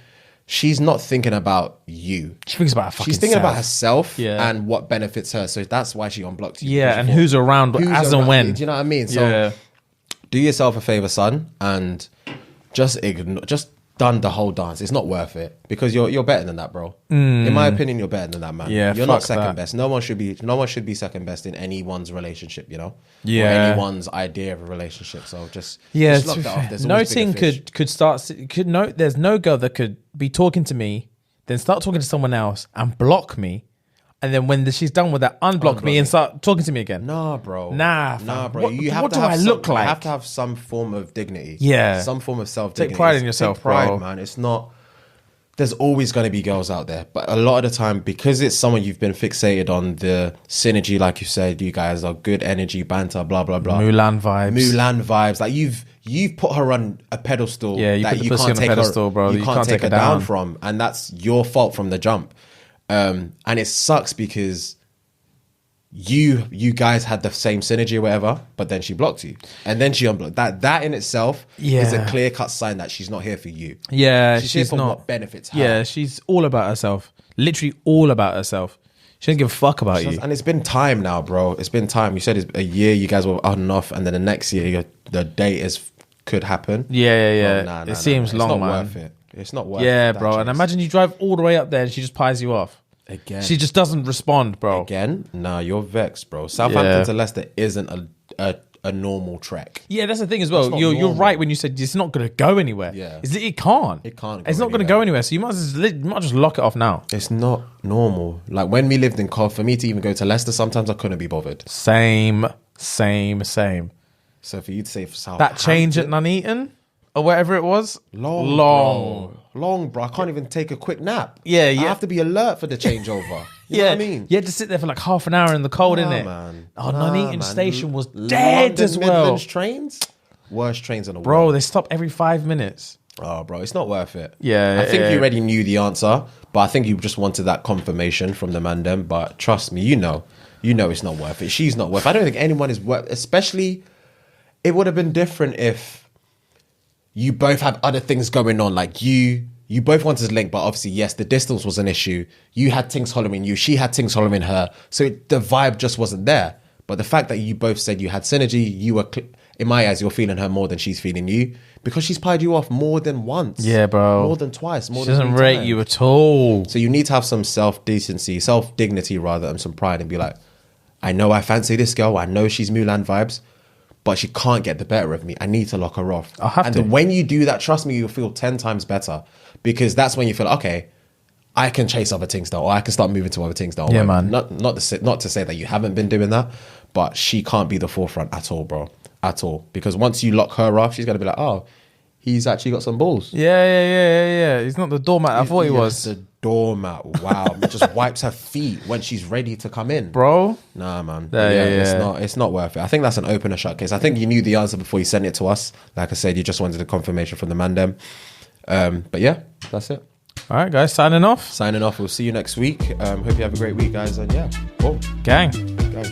B: She's not thinking about you.
A: she thinks about her fucking
B: She's thinking
A: self.
B: about herself
A: Yeah.
B: and what benefits her. So that's why she unblocked you.
A: Yeah,
B: Because she
A: and
B: thought,
A: who's around as and when.
B: Do you know what I mean? So do yourself a favor, son, and just ignore, just done the whole dance. It's not worth it, because you're better than that, bro. In my opinion, you're better than that, man.
A: Yeah,
B: you're not
A: fuck
B: second
A: that.
B: best. No one should be second best in anyone's relationship, you know?
A: Yeah.
B: Or anyone's idea of a relationship. So just
A: Yeah,
B: lock
A: to
B: that
A: be
B: off. There's
A: fair,
B: always
A: noting
B: bigger fish.
A: there's no girl that could be talking to me, then start talking to someone else and block me, and then when she's done with that, unblock me and start talking to me again.
B: Nah, bro.
A: Nah, fam.
B: bro.
A: What do I look like?
B: You have to have some form of dignity.
A: Yeah.
B: Some form of self-dignity.
A: Take pride in yourself,
B: Take pride,
A: bro.
B: man. It's not... There's always going to be girls out there. But a lot of the time, because it's someone you've been fixated on, the synergy, like you said, you guys are good energy, banter, blah, blah, blah.
A: Mulan vibes.
B: Like you've put her on a pedestal.
A: Yeah, you
B: that
A: put the
B: you
A: pussy
B: can't
A: on a
B: take
A: pedestal, bro.
B: You
A: You
B: can't
A: can't
B: take
A: take
B: her
A: her
B: down
A: down.
B: from. And that's your fault from the jump. And it sucks because you guys had the same synergy or whatever, but then she blocked you, and then she unblocked. That in itself is a
A: Yeah.
B: clear-cut sign that she's not here for you.
A: Yeah,
B: She's here for
A: not.
B: what benefits her.
A: Yeah, she's all about herself. Literally all about herself. She doesn't give a fuck about you.
B: And it's been time now, bro. It's been time. You said it's a year. You guys were on and off, and then the next year the date could happen.
A: Yeah.
B: Oh,
A: It seems long,
B: it's not
A: man.
B: worth it. It's not worth it.
A: Yeah,
B: that
A: bro. And
B: chase.
A: imagine you drive all the way up there and she just pies you off.
B: Again.
A: She just doesn't respond, bro.
B: Again? Nah, you're vexed, bro. Southampton
A: Yeah.
B: to Leicester isn't a normal trek.
A: Yeah, that's the thing as well.
B: not
A: You're
B: normal.
A: right when you said it's not going to go anywhere.
B: Yeah.
A: It can't.
B: It can't go
A: It's not going to
B: anywhere.
A: go anywhere. So you might just lock it off now.
B: It's not normal. Like when we lived in Cov, for me to even go to Leicester, sometimes I couldn't be bothered.
A: Same.
B: So for you to say for Southampton,
A: That change at Nuneaton or whatever it was.
B: long, bro. I can't even take a quick nap.
A: Yeah.
B: I have to be alert for the changeover. You know what I mean?
A: You had to sit there for like half an hour in the cold,
B: Nah,
A: innit?
B: man.
A: Oh,
B: Nah,
A: Nuneaton
B: man.
A: station was
B: London
A: dead as well.
B: Midlands trains, worst trains in the
A: Bro,
B: world.
A: they stop every 5 minutes.
B: Oh, bro, it's not worth it.
A: Yeah,
B: I think
A: yeah.
B: you already knew the answer, but I think you just wanted that confirmation from the man them. But trust me, you know it's not worth it. She's not worth it. I don't think anyone is worth. Especially, it would have been different if you both had other things going on. Like you both wanted to link, but obviously, yes, the distance was an issue. You had things hollering you. She had things hollering her. So the vibe just wasn't there. But the fact that you both said you had synergy, you were, in my eyes, you're feeling her more than she's feeling you, because she's pied you off more than once.
A: Yeah, bro.
B: More than twice. More
A: She
B: than
A: doesn't
B: 3
A: rate
B: times.
A: you at all.
B: So you need to have some self-decency, self-dignity rather, and some pride, and be like, I know I fancy this girl. I know she's Mulan vibes, but she can't get the better of me. I need to lock her off.
A: I'll have
B: and
A: to.
B: when you do that, trust me, you'll feel 10 times better, because that's when you feel, okay, I can chase other things now, or I can start moving to other things now.
A: Yeah,
B: Or
A: man.
B: Not to say that you haven't been doing that, but she can't be the forefront at all, bro. At all. Because once you lock her off, she's going to be like, oh, he's actually got some balls.
A: Yeah. He's not the doormat I thought he was.
B: The doormat. Wow. It just wipes her feet when she's ready to come in.
A: Bro.
B: Nah, man.
A: Yeah.
B: It's not worth it. I think that's an open or shut case. I think you knew the answer before you sent it to us. Like I said, you just wanted the confirmation from the man them. But yeah, that's it.
A: All right, guys, signing off.
B: Signing off. We'll see you next week. Hope you have a great week, guys. And yeah, cool.
A: Gang.
B: Go.